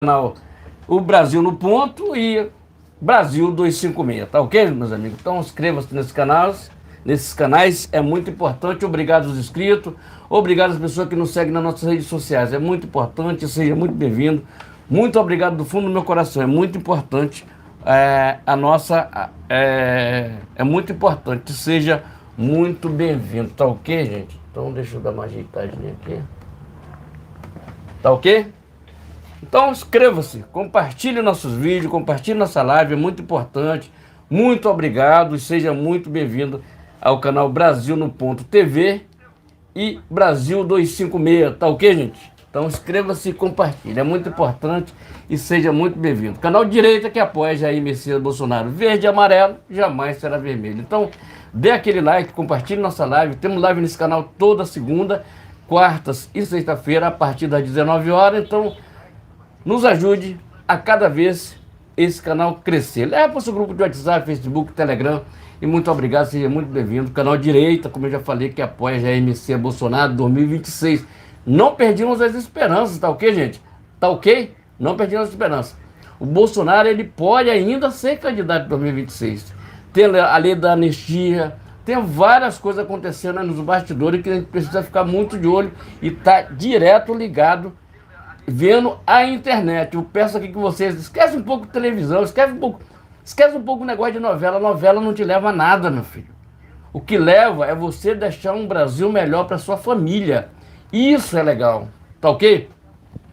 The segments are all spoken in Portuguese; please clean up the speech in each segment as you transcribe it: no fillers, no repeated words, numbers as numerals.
Canal O Brasil no Ponto e Brasil 256, tá ok, meus amigos? Então inscreva-se nesses canais, é muito importante. Obrigado aos inscritos, obrigado às pessoas que nos seguem nas nossas redes sociais, é muito importante, seja muito bem-vindo. Muito obrigado do fundo do meu coração, é muito importante. É muito importante, seja muito bem-vindo, tá ok, gente? Então deixa eu dar uma ajeitadinha aqui, tá ok? Então inscreva-se, compartilhe nossos vídeos, compartilhe nossa live, é muito importante. Muito obrigado e seja muito bem-vindo ao canal Brasil no Ponto TV e Brasil 256, tá ok, gente? Então inscreva-se e compartilhe, é muito importante e seja muito bem-vindo. Canal Direita que apoia Jair Messias Bolsonaro, verde e amarelo, jamais será vermelho. Então dê aquele like, compartilhe nossa live, temos live nesse canal toda segunda, quartas e sexta-feira a partir das 19 horas, então nos ajude a cada vez esse canal crescer. Leva para o seu grupo de WhatsApp, Facebook, Telegram. E muito obrigado, seja muito bem-vindo. Canal Direita, como eu já falei, que apoia a MC Bolsonaro 2026. Não perdemos as esperanças, tá ok, gente? Tá ok? Não perdemos as esperanças. O Bolsonaro, ele pode ainda ser candidato em 2026. Tem a lei da anistia, tem várias coisas acontecendo aí nos bastidores que a gente precisa ficar muito de olho e tá direto ligado vendo a internet. Eu peço aqui que vocês esquecem um pouco de televisão, esquece um pouco o negócio de novela. Novela não te leva a nada, meu filho. O que leva é você deixar um Brasil melhor para sua família. Isso é legal, tá ok?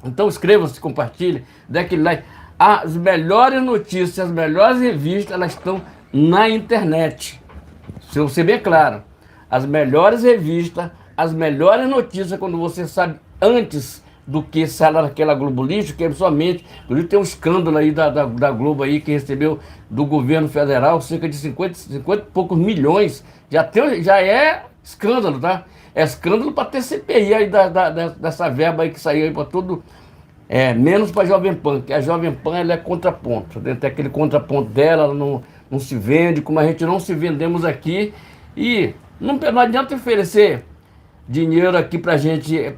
Então inscreva-se, compartilhe, dê aquele like. As melhores notícias, as melhores revistas, elas estão na internet. Se eu ser bem claro, as melhores revistas, as melhores notícias, quando você sabe antes do que sai lá naquela Globo Lixo, que é somente, inclusive tem um escândalo aí da Globo aí, que recebeu do governo federal cerca de 50 e poucos milhões, já é escândalo, tá? É escândalo para ter CPI aí dessa verba aí que saiu aí para tudo, menos para a Jovem Pan, que a Jovem Pan ela é contraponto, tem aquele contraponto dela, ela não se vende, como a gente não se vendemos aqui, e não adianta oferecer dinheiro aqui pra gente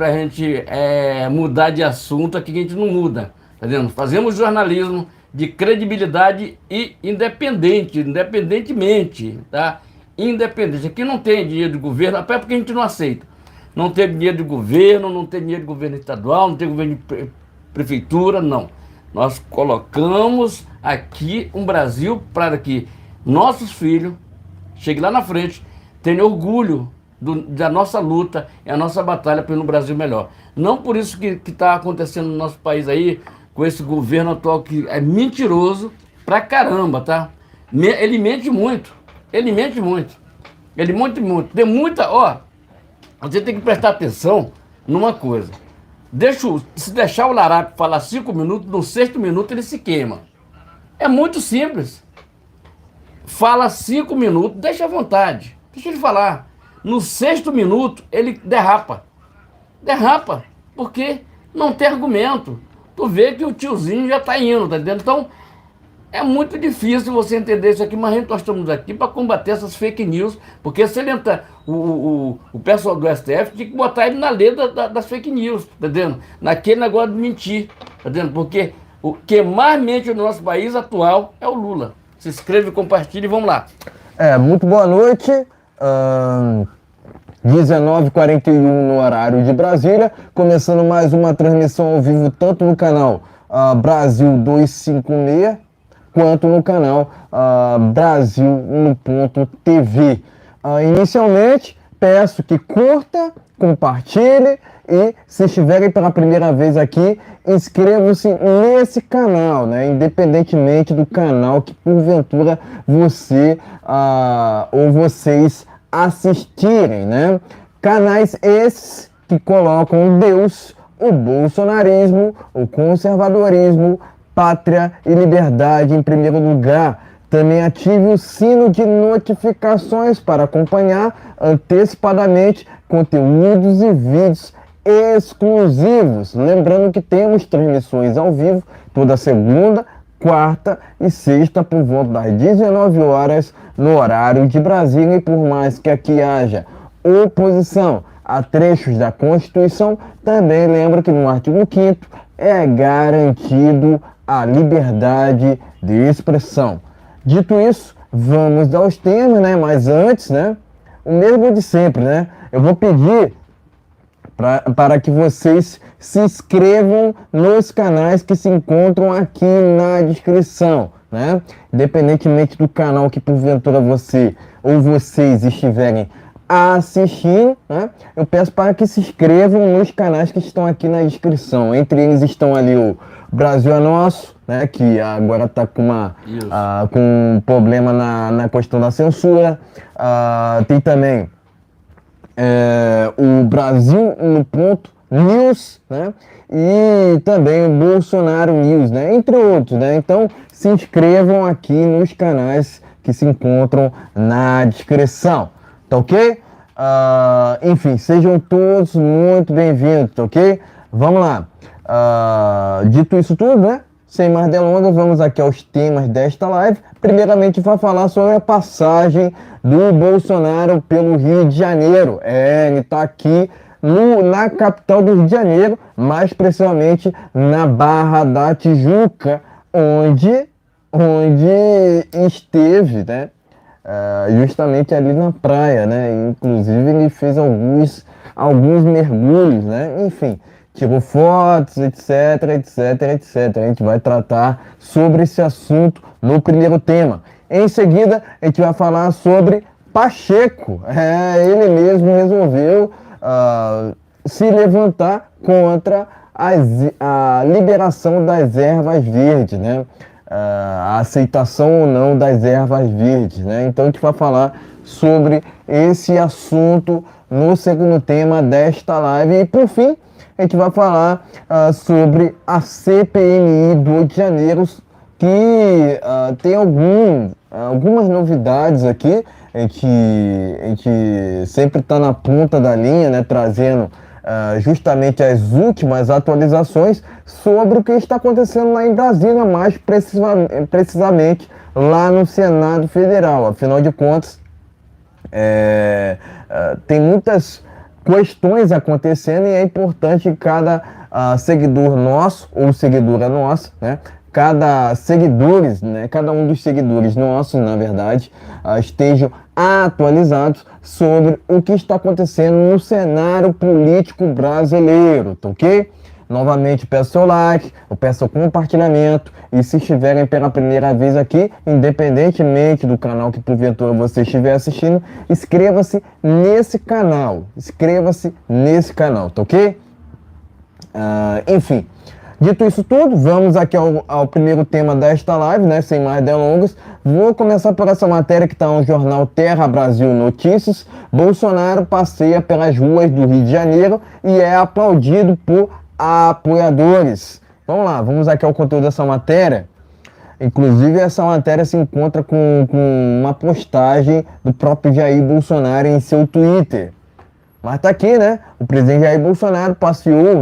mudar de assunto aqui, que a gente não muda, tá vendo? Fazemos jornalismo de credibilidade e independentemente, tá? Independente. Aqui não tem dinheiro de governo, até porque a gente não aceita. Não tem dinheiro de governo, não tem dinheiro de governo estadual, não tem governo de prefeitura, não. Nós colocamos aqui um Brasil para que nossos filhos cheguem lá na frente, tenham orgulho da nossa luta e a nossa batalha pelo Brasil melhor. Não por isso que está acontecendo no nosso país aí, com esse governo atual que é mentiroso pra caramba, tá? Ele mente muito, ele mente muito, tem muita, você tem que prestar atenção numa coisa. Se deixar o larápio falar 5 minutos, no 6º minuto ele se queima. É muito simples. Fala 5 minutos, deixa à vontade, deixa ele falar. No 6º minuto, ele derrapa, porque não tem argumento. Tu vê que o tiozinho já tá indo, tá entendendo? Então, é muito difícil você entender isso aqui, mas nós estamos aqui para combater essas fake news, porque se ele entrar, o pessoal do STF tinha que botar ele na lei das fake news, tá entendendo? Naquele negócio de mentir, tá entendendo? Porque o que mais mente no nosso país atual é o Lula. Se inscreve, compartilha e vamos lá. Muito boa noite. 19h41 no horário de Brasília, começando mais uma transmissão ao vivo tanto no canal Brasil 256 quanto no canal Brasil no Ponto TV. Inicialmente, peço que curta, compartilhe e, se estiverem pela primeira vez aqui, inscrevam-se nesse canal, né? Independentemente do canal que porventura você ou vocês assistirem, né? Canais esses que colocam Deus, o bolsonarismo, o conservadorismo, pátria e liberdade em primeiro lugar. Também ative o sino de notificações para acompanhar antecipadamente conteúdos e vídeos exclusivos. Lembrando que temos transmissões ao vivo toda segunda, quarta e sexta por volta das 19 horas no horário de Brasília, e por mais que aqui haja oposição a trechos da Constituição, também lembro que no artigo 5º é garantido a liberdade de expressão. Dito isso, vamos aos temas, né? Mas antes, né? O mesmo de sempre, né? Eu vou pedir para que vocês se inscrevam nos canais que se encontram aqui na descrição, né? Independentemente do canal que porventura você ou vocês estiverem assistindo, né? Eu peço para que se inscrevam nos canais que estão aqui na descrição. Entre eles estão ali o Brasil é Nosso, né? Que agora está com com um problema na questão da censura. Tem também o Brasil no Ponto News, né? E também o Bolsonaro News, né? Entre outros, né? Então se inscrevam aqui nos canais que se encontram na descrição, tá ok? Enfim, sejam todos muito bem-vindos, tá ok? Vamos lá. Dito isso tudo, né? Sem mais delongas, vamos aqui aos temas desta live. Primeiramente, vai falar sobre a passagem do Bolsonaro pelo Rio de Janeiro. Ele está aqui na capital do Rio de Janeiro, mais precisamente na Barra da Tijuca, onde esteve, né? Justamente ali na praia, né? Inclusive ele fez alguns mergulhos, né? Enfim, tirou fotos, etc, etc, etc. A gente vai tratar sobre esse assunto no primeiro tema. Em seguida, a gente vai falar sobre Pacheco. Ele mesmo resolveu se levantar contra a liberação das ervas verdes, né? A aceitação ou não das ervas verdes, né? Então a gente vai falar sobre esse assunto no segundo tema desta live. E por fim, a gente vai falar sobre a CPMI do Rio de Janeiro, que tem algumas novidades aqui. A gente sempre está na ponta da linha, né, trazendo justamente as últimas atualizações sobre o que está acontecendo lá em Brasília, mais precisamente lá no Senado Federal. Afinal de contas, tem muitas questões acontecendo e é importante que cada seguidor nosso ou seguidora nossa, né, cada um dos seguidores nossos, na verdade, estejam atualizados sobre o que está acontecendo no cenário político brasileiro, tá ok? Novamente, peço seu like, eu peço seu compartilhamento e se estiverem pela primeira vez aqui, independentemente do canal que porventura você estiver assistindo, inscreva-se nesse canal, tá ok? Enfim, dito isso tudo, vamos aqui ao primeiro tema desta live, né? Sem mais delongas. Vou começar por essa matéria que está no jornal Terra Brasil Notícias. Bolsonaro passeia pelas ruas do Rio de Janeiro e é aplaudido por apoiadores. Vamos lá, vamos aqui ao conteúdo dessa matéria. Inclusive, essa matéria se encontra com uma postagem do próprio Jair Bolsonaro em seu Twitter. Mas tá aqui, né? O presidente Jair Bolsonaro passeou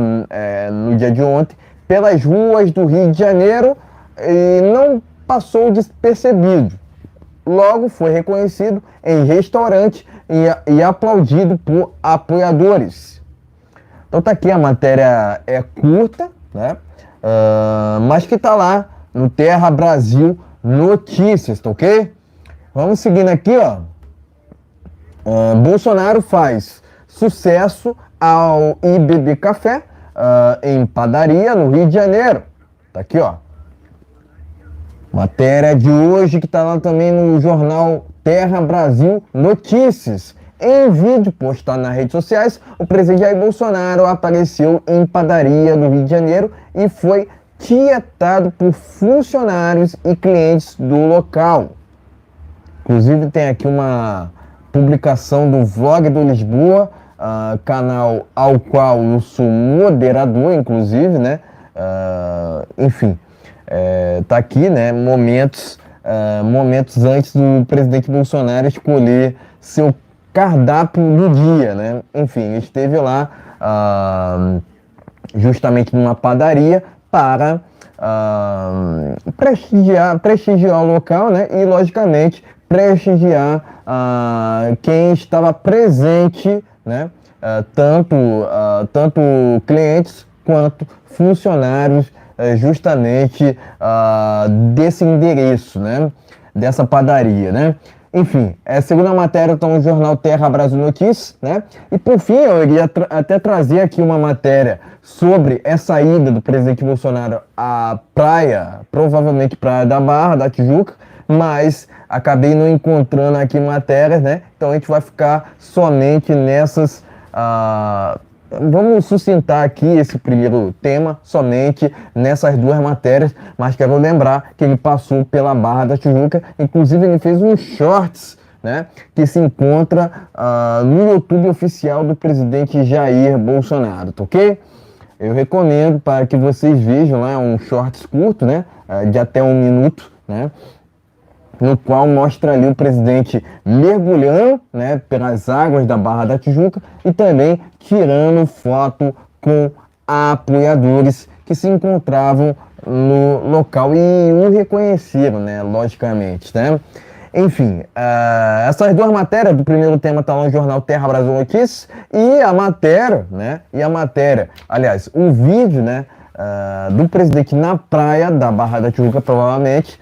no dia de ontem pelas ruas do Rio de Janeiro e não passou despercebido. Logo foi reconhecido em restaurante e aplaudido por apoiadores. Então tá aqui, a matéria é curta, né? Mas que tá lá no Terra Brasil Notícias, tá ok? Vamos seguindo aqui, ó. Bolsonaro faz sucesso ao IBB Café em padaria no Rio de Janeiro. Tá aqui, ó. Matéria de hoje que tá lá também no jornal Terra Brasil Notícias. Em vídeo postado nas redes sociais, o presidente Jair Bolsonaro apareceu em padaria no Rio de Janeiro e foi tietado por funcionários e clientes do local. Inclusive tem aqui uma publicação do Vlog do Lisboa, canal ao qual eu sou moderador, inclusive, né? Enfim, tá aqui, né? Momentos antes do presidente Bolsonaro escolher seu cardápio do dia, né? Enfim, esteve lá justamente numa padaria para prestigiar o local, né? E, logicamente, prestigiar quem estava presente, né? Tanto clientes quanto funcionários justamente desse endereço, né? Dessa padaria, né? Enfim, segundo a matéria, está no jornal Terra Brasil Notícias, né? E por fim, eu iria até trazer aqui uma matéria sobre essa ida do presidente Bolsonaro à praia, provavelmente praia da Barra, da Tijuca, mas acabei não encontrando aqui matérias, né? Então a gente vai ficar somente nessas. Vamos sustentar aqui esse primeiro tema somente nessas duas matérias, mas quero lembrar que ele passou pela Barra da Tijuca, inclusive ele fez um shorts, né, que se encontra no YouTube oficial do presidente Jair Bolsonaro, tá ok? Eu recomendo para que vocês vejam lá, um shorts curto, né, de até 1 minuto, né, no qual mostra ali o presidente mergulhando, né, pelas águas da Barra da Tijuca e também tirando foto com apoiadores que se encontravam no local e o reconheceram, né, logicamente, né? Enfim, essas duas matérias, do primeiro tema está no jornal Terra Brasil Notícias e a matéria, aliás, o vídeo, né, do presidente na praia da Barra da Tijuca, provavelmente,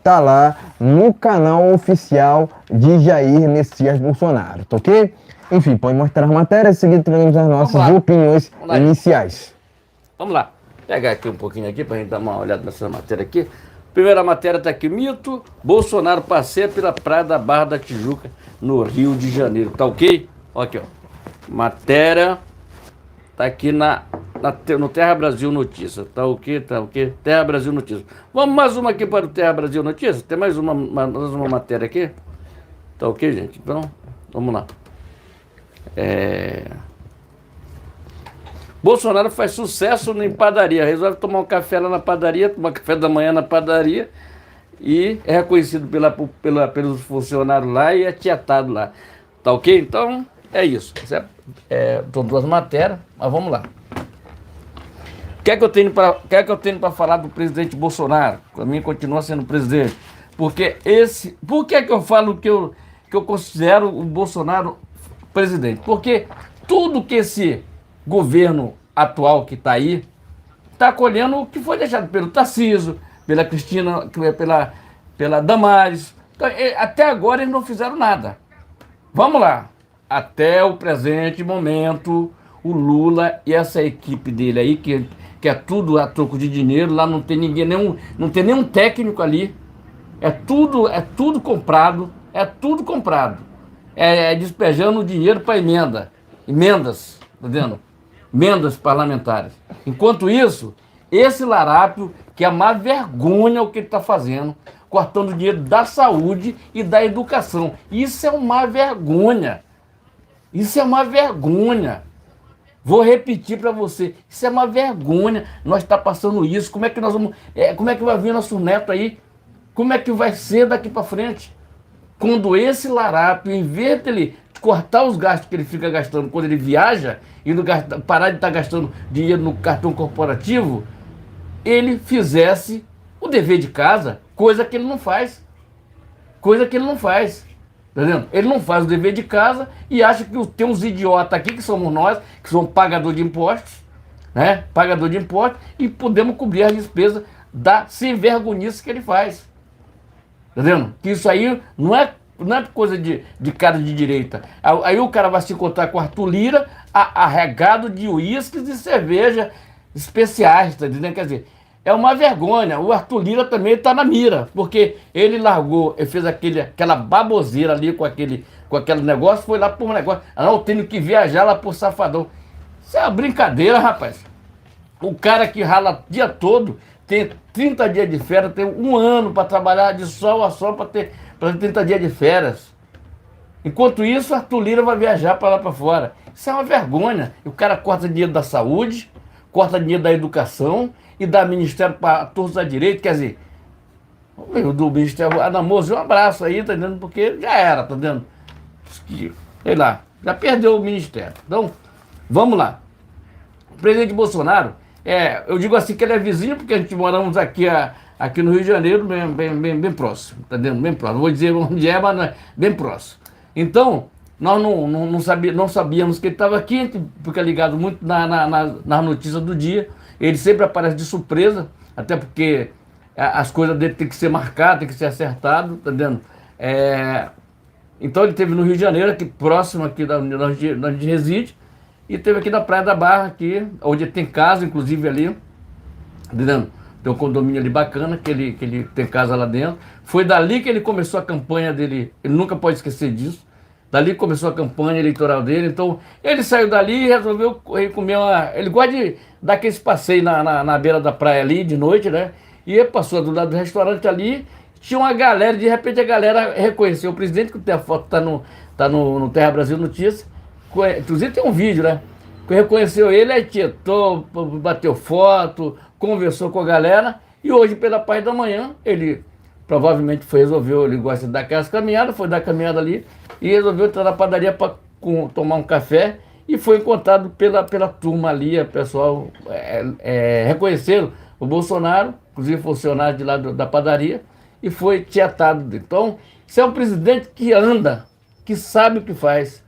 tá lá no canal oficial de Jair Messias Bolsonaro, tá ok? Enfim, pode mostrar as matérias e seguir teremos as nossas opiniões iniciais. Vamos lá, pegar aqui um pouquinho aqui para a gente dar uma olhada nessa matéria aqui. Primeira matéria está aqui, mito, Bolsonaro passeia pela praia da Barra da Tijuca, no Rio de Janeiro, tá ok? Olha aqui, ó, matéria tá aqui no Terra Brasil Notícias, tá ok? Tá ok? Terra Brasil Notícias. Vamos mais uma aqui para o Terra Brasil Notícias? Tem mais uma matéria aqui? Tá ok, gente? Então, vamos lá. Bolsonaro faz sucesso em padaria, resolve tomar um café lá na padaria, tomar café da manhã na padaria e é reconhecido pelos funcionários lá e é tietado lá. Tá ok? Então, é isso. São duas matérias, mas vamos lá. O que é que eu tenho para falar do presidente Bolsonaro? Para mim, continua sendo presidente. Por que é que eu falo que eu considero o Bolsonaro presidente? Porque tudo que esse governo atual que está aí está colhendo o que foi deixado pelo Tarcísio, pela Cristina, pela Damares. Então, até agora eles não fizeram nada. Vamos lá. Até o presente momento, o Lula e essa equipe dele aí, que é tudo a troco de dinheiro, lá não tem ninguém, não tem nenhum técnico ali. É tudo comprado, despejando dinheiro para emendas, tá vendo? Emendas parlamentares. Enquanto isso, esse larápio, que é uma vergonha o que ele está fazendo, cortando dinheiro da saúde e da educação. Isso é uma vergonha. Isso é uma vergonha. Vou repetir para você. Isso é uma vergonha. Nós está passando isso. Como é que nós vamos... como é que vai vir nosso neto aí? Como é que vai ser daqui para frente? Quando esse larápio, em vez de ele cortar os gastos que ele fica gastando quando ele viaja e parar de estar gastando dinheiro no cartão corporativo, ele fizesse o dever de casa, coisa que ele não faz. Tá vendo? Ele não faz o dever de casa e acha que tem uns idiotas aqui, que somos nós, que somos pagador de impostos, né? Pagador de impostos, e podemos cobrir as despesas da sem vergonhice que ele faz. Tá vendo? Que isso aí não é coisa de cara de direita. Aí o cara vai se encontrar com Arthur Lira, arregado de uísques e cerveja especiais, tá entendendo? Quer dizer, é uma vergonha. O Arthur Lira também está na mira, porque ele fez aquela baboseira ali com aquele negócio, foi lá por um negócio. Não, tendo que viajar lá por Safadão. Isso é uma brincadeira, rapaz. O cara que rala o dia todo, tem 30 dias de férias, tem 1 ano para trabalhar de sol a sol para ter 30 dias de férias. Enquanto isso, Arthur Lira vai viajar para lá para fora. Isso é uma vergonha. E o cara corta dinheiro da saúde, corta dinheiro da educação e dá ministério para todos da direita. Quer dizer, do ministério Adamoso, um abraço aí, tá entendendo? Porque já era, tá entendendo? Sei lá, já perdeu o ministério. Então, vamos lá. O presidente Bolsonaro, eu digo assim que ele é vizinho, porque a gente moramos aqui no Rio de Janeiro, bem próximo, tá entendendo? Bem próximo. Vou dizer onde é, mas não é bem próximo. Então, Nós não sabíamos que ele estava aqui, a gente fica ligado muito nas notícias do dia. Ele sempre aparece de surpresa, até porque as coisas dele tem que ser marcadas, tem que ser acertado, tá entendendo? Então ele esteve no Rio de Janeiro, aqui próximo aqui da onde a gente reside, e esteve aqui na Praia da Barra, aqui, onde tem casa, inclusive ali, tá entendendo? Tem um condomínio ali bacana, que ele tem casa lá dentro. Foi dali que ele começou a campanha dele, ele nunca pode esquecer disso. Dali começou a campanha eleitoral dele, então ele saiu dali e resolveu comer Ele gosta de dar aqueles passeios na beira da praia ali, de noite, né? E ele passou do lado do restaurante ali, tinha uma galera, de repente a galera reconheceu o presidente, que tem a foto, tá no Terra Brasil Notícias, inclusive tem um vídeo, né? Que reconheceu ele, aí tietou, bateu foto, conversou com a galera, e hoje, pela paz da manhã, ele provavelmente resolveu, ele gosta de dar aquelas caminhadas, foi dar caminhada ali, e resolveu entrar na padaria para tomar um café, e foi encontrado pela turma ali, o pessoal reconheceram o Bolsonaro, inclusive funcionário de lá da padaria, e foi tietado. Então, isso é um presidente que anda, que sabe o que faz,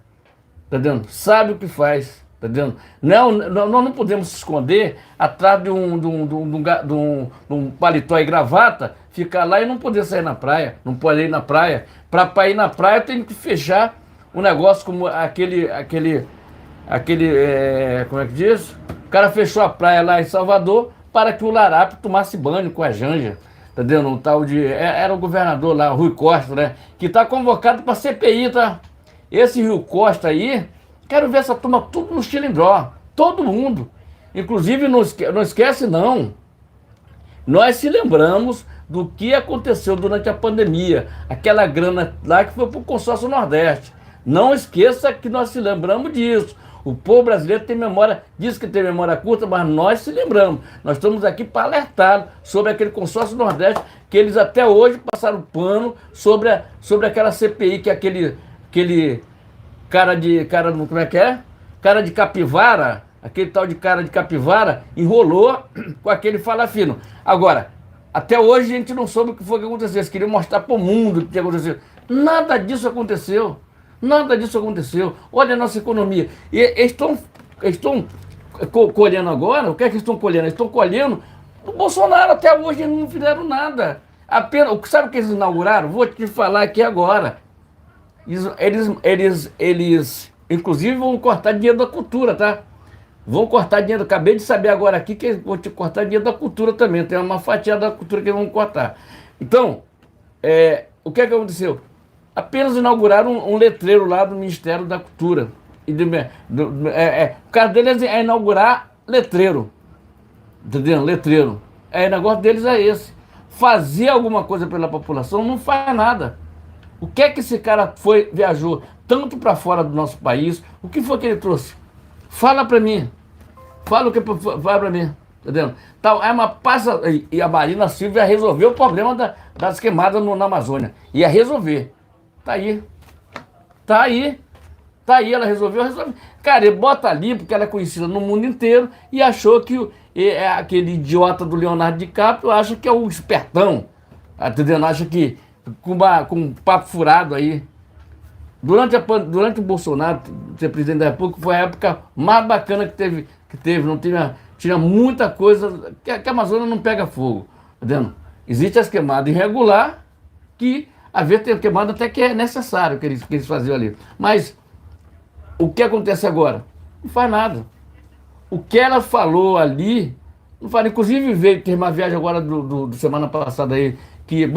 tá entendendo? Sabe o que faz, tá entendendo? Nós não podemos se esconder atrás de um paletó e gravata, ficar lá e não poder sair na praia, não pode ir na praia. Para ir na praia tem que fechar um negócio como como é que diz? O cara fechou a praia lá em Salvador para que o Larápio tomasse banho com a Janja, tá entendendo? Um tal de... Era o governador lá, Rui Costa, né? Que tá convocado para CPI, tá? Esse Rui Costa aí, quero ver essa turma tudo no Chilindró, todo mundo. Inclusive, não esquece não, nós se lembramos do que aconteceu durante a pandemia, aquela grana lá que foi para o Consórcio Nordeste. Não esqueça que nós se lembramos disso. O povo brasileiro tem memória, diz que tem memória curta, mas nós se lembramos. Nós estamos aqui para alertar sobre aquele Consórcio Nordeste, que eles até hoje passaram pano sobre aquela CPI, que aquele como é que é? Cara de capivara, aquele tal de cara de capivara, enrolou com aquele falafino. Agora, até hoje a gente não soube o que foi que aconteceu. Eles queriam mostrar para o mundo o que tinha acontecido. Nada disso aconteceu. Nada disso aconteceu. Olha a nossa economia. E eles estão colhendo agora. O que é que eles estão colhendo? Eles estão colhendo o Bolsonaro. Até hoje eles não fizeram nada. Apenas, sabe o que eles inauguraram? Vou te falar aqui agora. Eles inclusive vão cortar dinheiro da cultura, tá? Vão cortar dinheiro. Acabei de saber agora aqui que eles vão te cortar dinheiro da cultura também. Tem uma fatia da cultura que eles vão cortar. Então, o que é que aconteceu? Apenas inauguraram um letreiro lá do Ministério da Cultura. O caso deles é inaugurar letreiro. Entendeu? Letreiro. O negócio deles é esse. Fazer alguma coisa pela população não faz nada. O que é que esse cara viajou tanto para fora do nosso país? O que foi que ele trouxe? Fala para mim. Fala para mim. Entendeu? Então, e a Marina Silva ia resolver o problema das queimadas na Amazônia. Ia resolver. Tá aí. Tá aí. Tá aí, ela resolveu. Cara, ele bota ali, porque ela é conhecida no mundo inteiro, e achou que aquele idiota do Leonardo DiCaprio acha que é o espertão. Tá entendendo? Acha que com um papo furado aí. Durante o Bolsonaro ser presidente da República, foi a época mais bacana que teve. Não tinha muita coisa, que a Amazônia não pega fogo. Tá entendendo? Existe as queimadas irregulares, que às vezes tem queimada até que é necessário que eles faziam ali. Mas o que acontece agora? Não faz nada. O que ela falou ali, não faz. Inclusive teve uma viagem agora do semana passada aí, que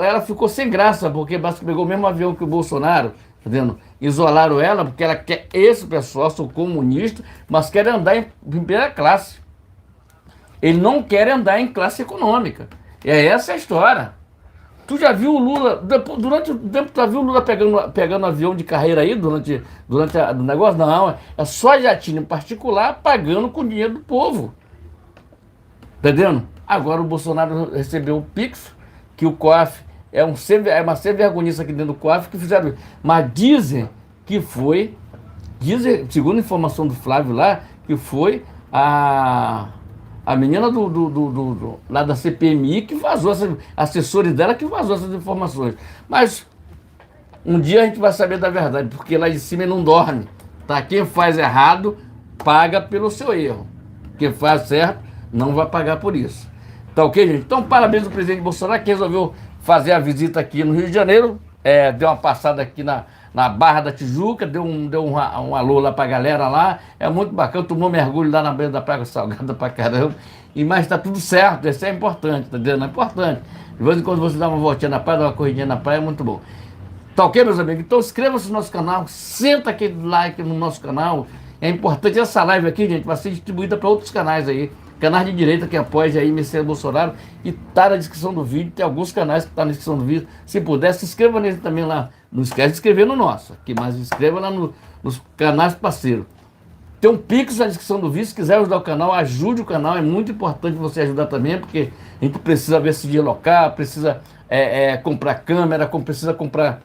ela ficou sem graça, porque pegou o mesmo avião que o Bolsonaro, tá vendo? Isolaram ela, porque ela quer, esse pessoal são comunistas, mas querem andar em primeira classe. Eles não querem andar em classe econômica. Essa é a história. Tu já viu o Lula, durante o tempo, tu já viu o Lula pegando avião de carreira aí, durante o negócio? Não, é só jatinho particular pagando com dinheiro do povo. Entendendo? Agora o Bolsonaro recebeu o Pix, que o COAF é uma sem-vergonhice aqui dentro do COAF que fizeram isso. Mas dizem que foi, segundo a informação do Flávio lá, que foi a menina lá da CPMI que vazou, assessores dela que vazou essas informações. Mas Um dia a gente vai saber da verdade, porque lá de cima ele não dorme. Tá? Quem faz errado, paga pelo seu erro. Quem faz certo, não vai pagar por isso. Tá ok, gente? Então, parabéns ao presidente Bolsonaro, que resolveu fazer a visita aqui no Rio de Janeiro. Deu uma passada aqui na Barra da Tijuca, deu um alô lá pra galera lá. É muito bacana, tomou mergulho lá na beira da Praia Salgada pra caramba. Mas tá tudo certo, isso é importante, tá entendendo? É importante. De vez em quando você dá uma voltinha na praia, dá uma corridinha na praia, é muito bom. Tá ok, meus amigos? Então inscreva-se no nosso canal, senta aquele like no nosso canal. É importante essa live aqui, gente, vai ser distribuída para outros canais aí. Canais de direita que apoia aí Messias Bolsonaro. E tá na descrição do vídeo, tem alguns canais que tá na descrição do vídeo. Se puder, se inscreva nele também lá. Não esquece de inscrever no nosso aqui, mas se inscreva lá nos canais parceiros. Tem um Pix na descrição do vídeo, se quiser ajudar o canal, ajude o canal. É muito importante você ajudar também, porque a gente precisa ver se deslocar, precisa comprar câmera, precisa comprar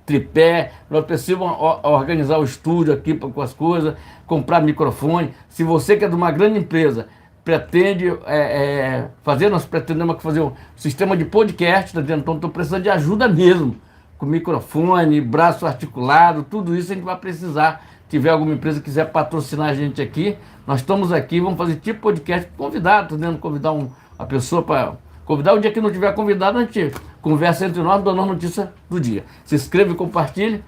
tripé, nós precisamos organizar o estúdio aqui com as coisas, comprar microfone. Se você que é de uma grande empresa, pretende fazer, nós pretendemos fazer um sistema de podcast, tá dentro? Então estou precisando de ajuda mesmo, com microfone, braço articulado, tudo isso a gente vai precisar. Se tiver alguma empresa que quiser patrocinar a gente aqui, nós estamos aqui, vamos fazer tipo podcast convidado, tá dentro? Convidar uma pessoa para... Convidar o dia que não tiver convidado, a gente conversa entre nós, dando a notícia do dia. Se inscreva e compartilhe.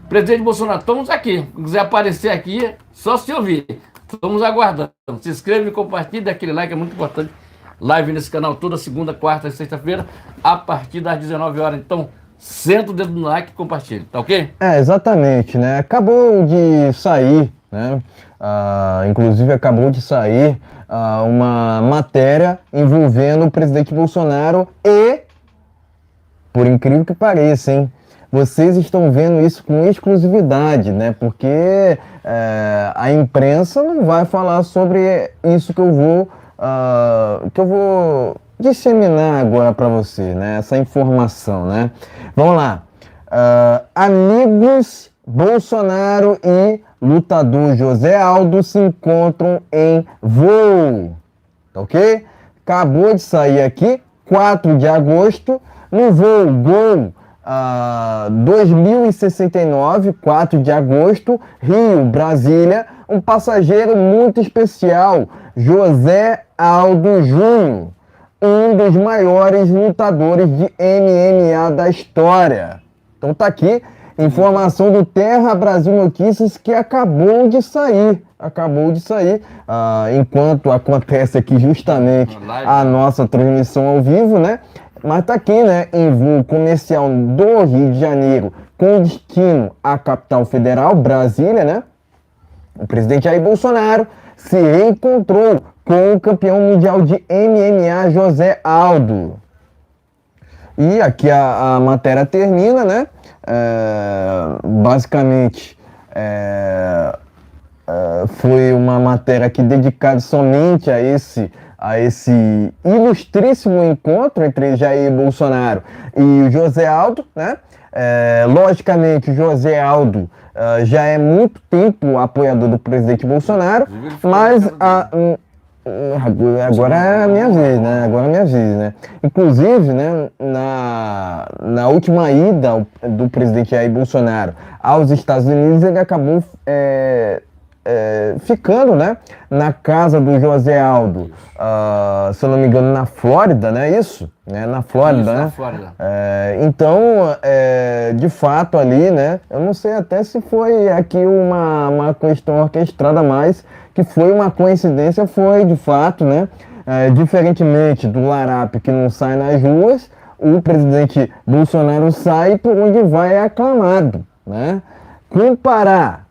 Presidente Bolsonaro, estamos aqui. Se quiser aparecer aqui, só se ouvir. Estamos aguardando. Se inscreva e compartilhe, dê aquele like, é muito importante. Live nesse canal toda segunda, quarta e sexta-feira, a partir das 19 horas. Então, senta o dedo no like e compartilhe, tá ok? Exatamente, né? Acabou de sair, né? Inclusive acabou de sair uma matéria envolvendo o presidente Bolsonaro e, por incrível que pareça, hein? Vocês estão vendo isso com exclusividade, né? Porque a imprensa não vai falar sobre isso que eu vou disseminar agora para você, né? Essa informação, né? Vamos lá. Amigos Bolsonaro e lutador José Aldo se encontram em voo, tá ok? Acabou de sair aqui, 4 de agosto, no voo Gol 2069, 4 de agosto, Rio, Brasília, um passageiro muito especial, José Aldo Júnior, um dos maiores lutadores de MMA da história. Então tá aqui, informação do Terra Brasil Notícias que acabou de sair. Enquanto acontece aqui justamente a nossa transmissão ao vivo, né? Mas tá aqui, né? Em voo comercial do Rio de Janeiro, com destino à capital federal, Brasília, né? O presidente Jair Bolsonaro se reencontrou com o campeão mundial de MMA, José Aldo. E aqui a matéria termina, né? Basicamente, foi uma matéria aqui dedicada somente a esse ilustríssimo encontro entre Jair Bolsonaro e o José Aldo, né? Logicamente, o José Aldo já é muito tempo apoiador do presidente Bolsonaro, mas agora é a minha vez, né? Inclusive, né, na última ida do presidente Jair Bolsonaro aos Estados Unidos, ele acabou ficando, né, na casa do José Aldo, se eu não me engano, na Flórida, né? Isso, né? Na Flórida, Isso, né? na Flórida. Então, de fato ali, né? Eu não sei até se foi aqui uma questão orquestrada, mas que foi uma coincidência, foi de fato, né? Diferentemente do Larápio, que não sai nas ruas, o presidente Bolsonaro sai por onde vai é aclamado, né? Comparar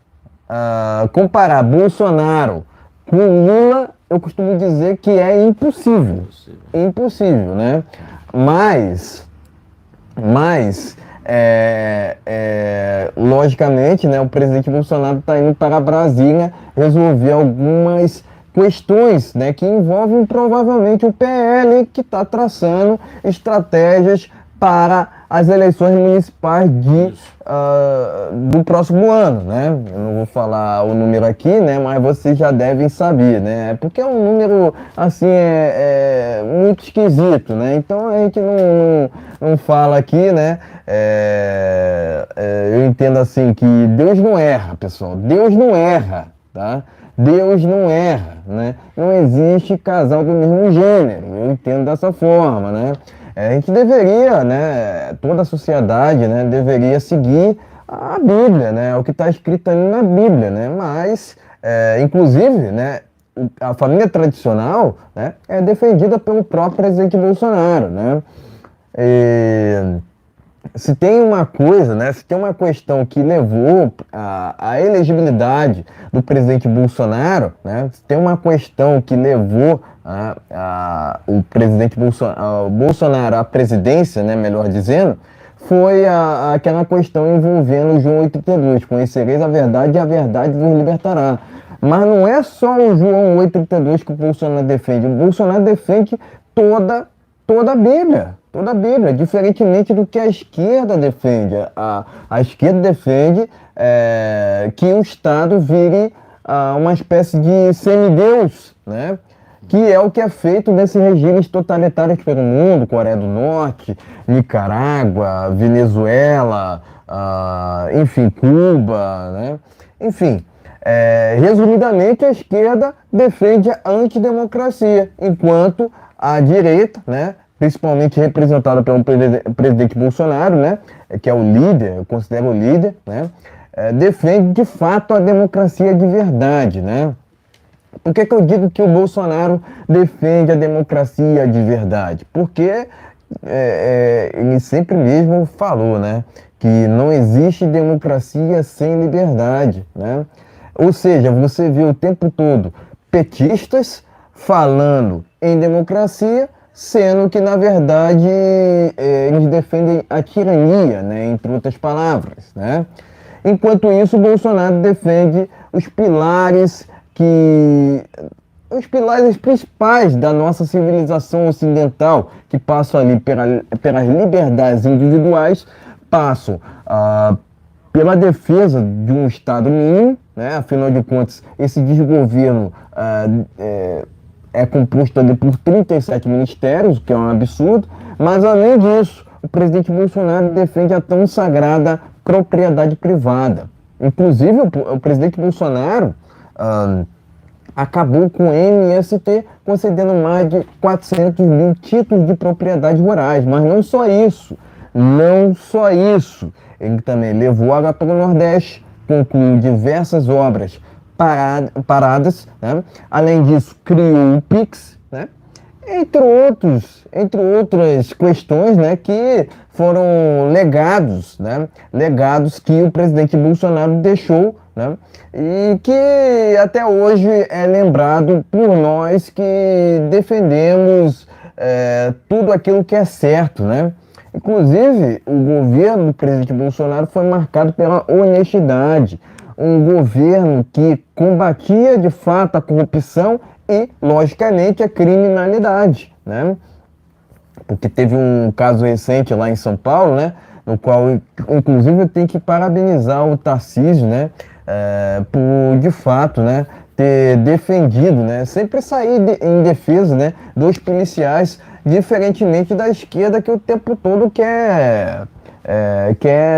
Bolsonaro com Lula, eu costumo dizer que é impossível. Impossível, né? Mas logicamente, né, o presidente Bolsonaro está indo para Brasília resolver algumas questões, né, que envolvem provavelmente o PL, que está traçando estratégias para as eleições municipais do próximo ano, né? Eu não vou falar o número aqui, né? Mas vocês já devem saber, né? Porque é um número, assim, muito esquisito, né? Então a gente não fala aqui, né? Eu entendo assim que Deus não erra, pessoal. Deus não erra, tá? Deus não erra, né? Não existe casal do mesmo gênero. Eu entendo dessa forma, né? A gente deveria, né? Toda a sociedade, né? Deveria seguir a Bíblia, né? O que está escrito ali na Bíblia, né? Mas, inclusive, né? A família tradicional, né? É defendida pelo próprio presidente Bolsonaro, né? Se tem uma coisa, né, se tem uma questão que levou a elegibilidade do presidente Bolsonaro, né, se tem uma questão que levou o presidente Bolsonaro à presidência, né, melhor dizendo, foi aquela questão envolvendo o João 832, conhecereis a verdade e a verdade vos libertará. Mas não é só o João 832 que o Bolsonaro defende, o Bolsonaro defende toda a Bíblia, diferentemente do que a esquerda defende. A esquerda defende que o Estado vire uma espécie de semideus, né? Que é o que é feito nesses regimes totalitários pelo mundo, Coreia do Norte, Nicarágua, Venezuela, enfim, Cuba, né? Enfim, resumidamente, a esquerda defende a antidemocracia, enquanto a direita, né, principalmente representada pelo presidente Bolsonaro, né, que é o líder, eu considero o líder, né, defende de fato a democracia de verdade, né? Por que eu digo que o Bolsonaro defende a democracia de verdade? Porque ele sempre mesmo falou, né, que não existe democracia sem liberdade, né? Ou seja, você vê o tempo todo petistas falando em democracia, sendo que, na verdade, eles defendem a tirania, né, entre outras palavras, né? Enquanto isso, o Bolsonaro defende os pilares principais da nossa civilização ocidental, que passam ali pelas liberdades individuais, passam pela defesa de um Estado mínimo, né? Afinal de contas, esse desgoverno é composto ali por 37 ministérios, o que é um absurdo, mas além disso, o presidente Bolsonaro defende a tão sagrada propriedade privada. Inclusive, o presidente Bolsonaro acabou com o MST, concedendo mais de 400 mil títulos de propriedade rurais. Mas não só isso, ele também levou água para o Nordeste, concluiu diversas obras paradas, né? Além disso, criou o Pix, né? Entre outras questões, né, que foram legados, né? Legados que o presidente Bolsonaro deixou, né? E que até hoje é lembrado por nós que defendemos tudo aquilo que é certo, né? Inclusive, o governo do presidente Bolsonaro foi marcado pela honestidade, um governo que combatia de fato a corrupção e, logicamente, a criminalidade, né? Porque teve um caso recente lá em São Paulo, né? No qual, inclusive, eu tenho que parabenizar o Tarcísio, né? Por, de fato, né? Ter defendido, né? Sempre sair em defesa, né? Dos policiais, diferentemente da esquerda, que o tempo todo quer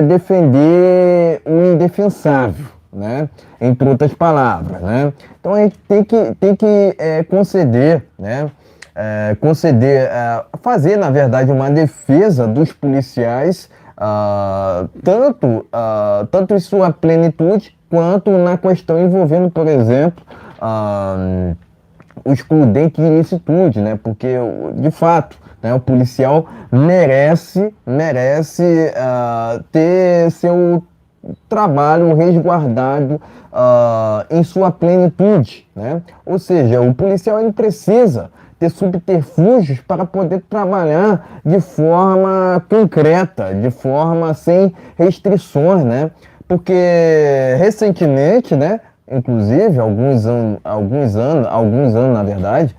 defender o indefensável, né? Entre outras palavras, né? Então a gente tem que conceder, né? Fazer, na verdade, uma defesa dos policiais, tanto em sua plenitude, quanto na questão envolvendo, por exemplo, o excludente de ilicitude, né? Porque, de fato, né, o policial merece ter seu trabalho resguardado em sua plenitude, né? Ou seja, o policial ele precisa ter subterfúgios para poder trabalhar de forma concreta, de forma sem restrições, né? Porque recentemente, né, inclusive alguns anos na verdade,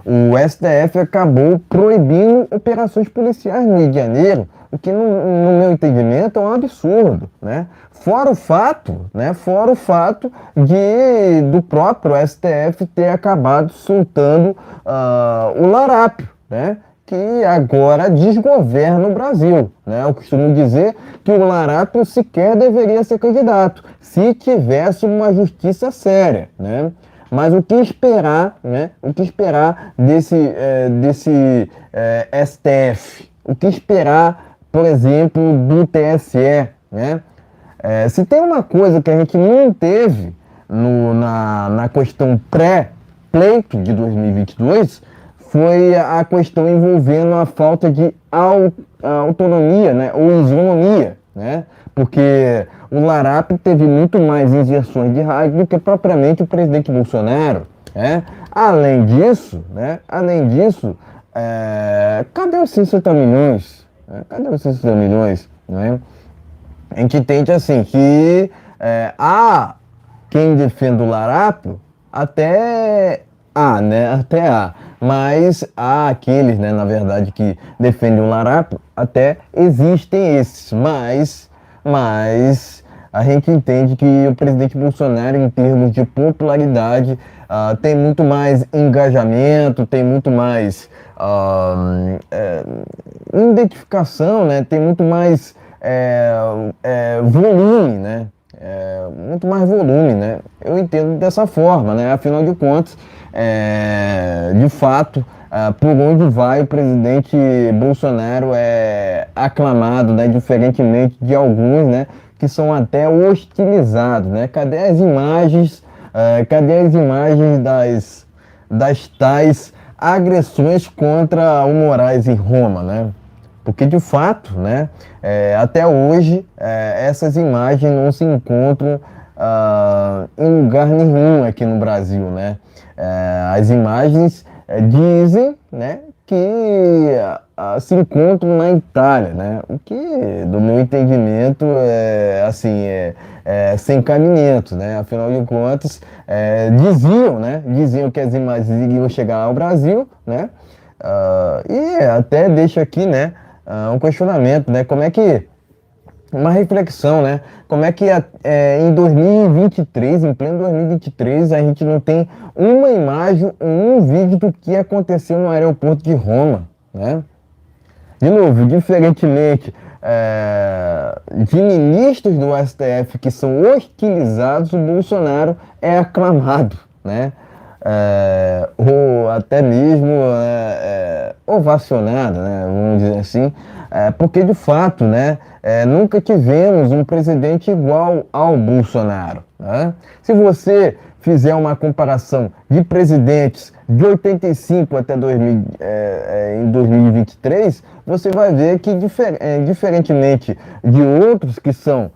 o STF acabou proibindo operações policiais no Rio de Janeiro, o que, no meu entendimento, é um absurdo, né? Fora o fato do próprio STF ter acabado soltando o larápio, né? Que agora desgoverna o Brasil, né? Eu costumo dizer que o larápio sequer deveria ser candidato, se tivesse uma justiça séria, né? Mas o que esperar, né? O que esperar desse STF? O que esperar, por exemplo, do TSE, né? Se tem uma coisa que a gente não teve na questão pré-pleito de 2022, foi a questão envolvendo a falta de autonomia, né, ou isonomia, né, porque o larápio teve muito mais injeções de rádio do que propriamente o presidente Bolsonaro, né. Além disso, cadê os 60 milhões? Cadê os 60 milhões? Né? A gente entende assim que há quem defenda o larápio, até há, mas há aqueles, né, na verdade, que defendem o larápio, até existem esses, mas a gente entende que o presidente Bolsonaro, em termos de popularidade, tem muito mais engajamento, tem muito mais identificação, né, tem muito mais volume, né? Muito mais volume, né? Eu entendo dessa forma, né? Afinal de contas, de fato, por onde vai o presidente Bolsonaro é aclamado, né? Diferentemente de alguns, né? Que são até hostilizados, né? Cadê as imagens? Cadê as imagens das tais agressões contra o Moraes em Roma, né? Porque, de fato, né, até hoje, essas imagens não se encontram em lugar nenhum aqui no Brasil, né? As imagens dizem, né, que se encontram na Itália, né? O que, do meu entendimento, é sem cabimento, né? Afinal de contas, diziam que as imagens iriam chegar ao Brasil, né? E até deixo aqui, né, um questionamento, né? Uma reflexão, né? Como é que em 2023, em pleno 2023, a gente não tem uma imagem, um vídeo do que aconteceu no aeroporto de Roma, né? De novo, diferentemente de ministros do STF que são hostilizados, o Bolsonaro é aclamado, né? Ou até mesmo ovacionado, né, vamos dizer assim, porque de fato, né, nunca tivemos um presidente igual ao Bolsonaro, né? Se você fizer uma comparação de presidentes de 85 até em 2023, você vai ver que diferentemente de outros que são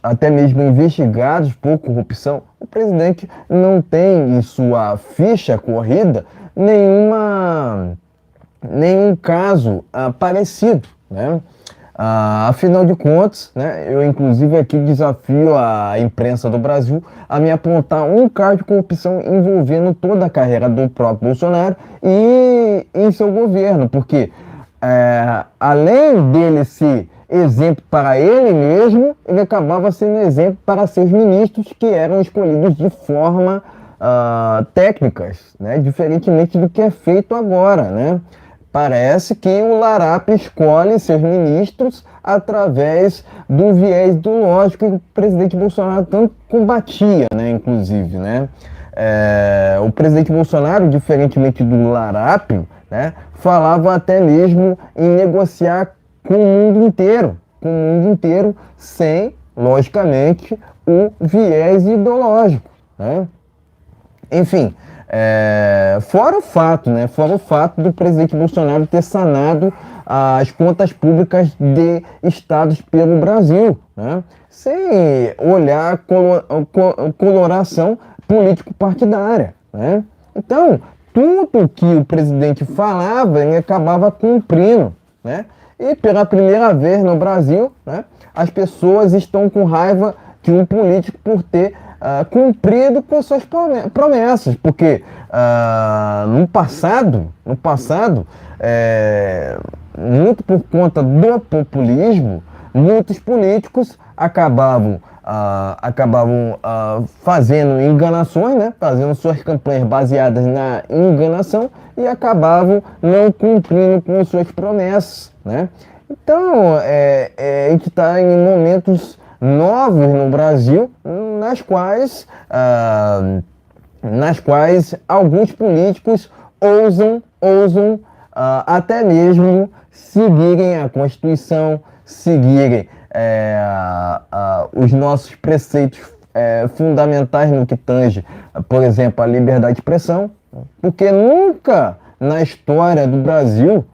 até mesmo investigados por corrupção, o presidente não tem em sua ficha corrida nenhum caso parecido, né? Afinal de contas, né, eu inclusive aqui desafio a imprensa do Brasil a me apontar um caso de corrupção envolvendo toda a carreira do próprio Bolsonaro e em seu governo, porque além dele ser exemplo para ele mesmo, ele acabava sendo exemplo para seus ministros, que eram escolhidos de forma técnicas, né? Diferentemente do que é feito agora, né? Parece que o larápio escolhe seus ministros através do viés ideológico que o presidente Bolsonaro tanto combatia, né? Inclusive, né? O presidente Bolsonaro, diferentemente do larápio, né, falava até mesmo em negociar com o mundo inteiro, sem, logicamente, o viés ideológico, né? Enfim, fora o fato do presidente Bolsonaro ter sanado as contas públicas de estados pelo Brasil, né, sem olhar coloração político-partidária, né? Então, tudo que o presidente falava, ele acabava cumprindo, né? E pela primeira vez no Brasil, né, as pessoas estão com raiva de um político por ter cumprido com suas promessas, porque no passado, muito por conta do populismo, muitos políticos acabavam fazendo enganações, né? Fazendo suas campanhas baseadas na enganação e acabavam não cumprindo com suas promessas, né? Então, a gente está em momentos novos no Brasil, nas quais alguns políticos ousam até mesmo seguirem a Constituição, seguirem os nossos preceitos fundamentais no que tange, por exemplo, a liberdade de expressão, porque nunca na história do Brasil,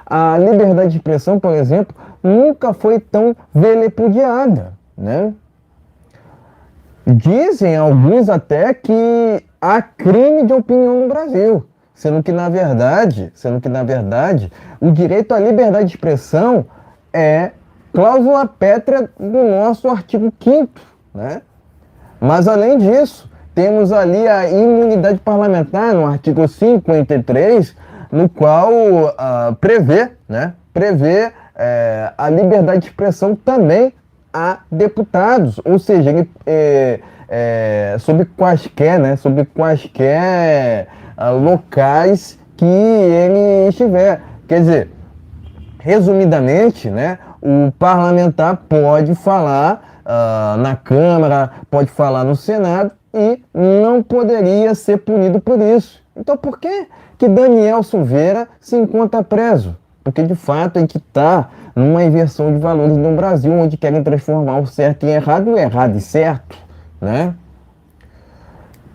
a liberdade de expressão, por exemplo, nunca foi tão vilipendiada, né? Dizem alguns até que há crime de opinião no Brasil, sendo que na verdade, o direito à liberdade de expressão é cláusula pétrea do nosso artigo 5º, né? Mas além disso, temos ali a imunidade parlamentar no artigo 53, no qual prevê a liberdade de expressão também a deputados, ou seja, sobre quaisquer locais que ele estiver. Quer dizer, resumidamente, né, o parlamentar pode falar na Câmara, pode falar no Senado e não poderia ser punido por isso. Então, por que Daniel Silveira se encontra preso? Porque, de fato, a gente está numa inversão de valores no Brasil, onde querem transformar o certo em errado e o errado em certo, né?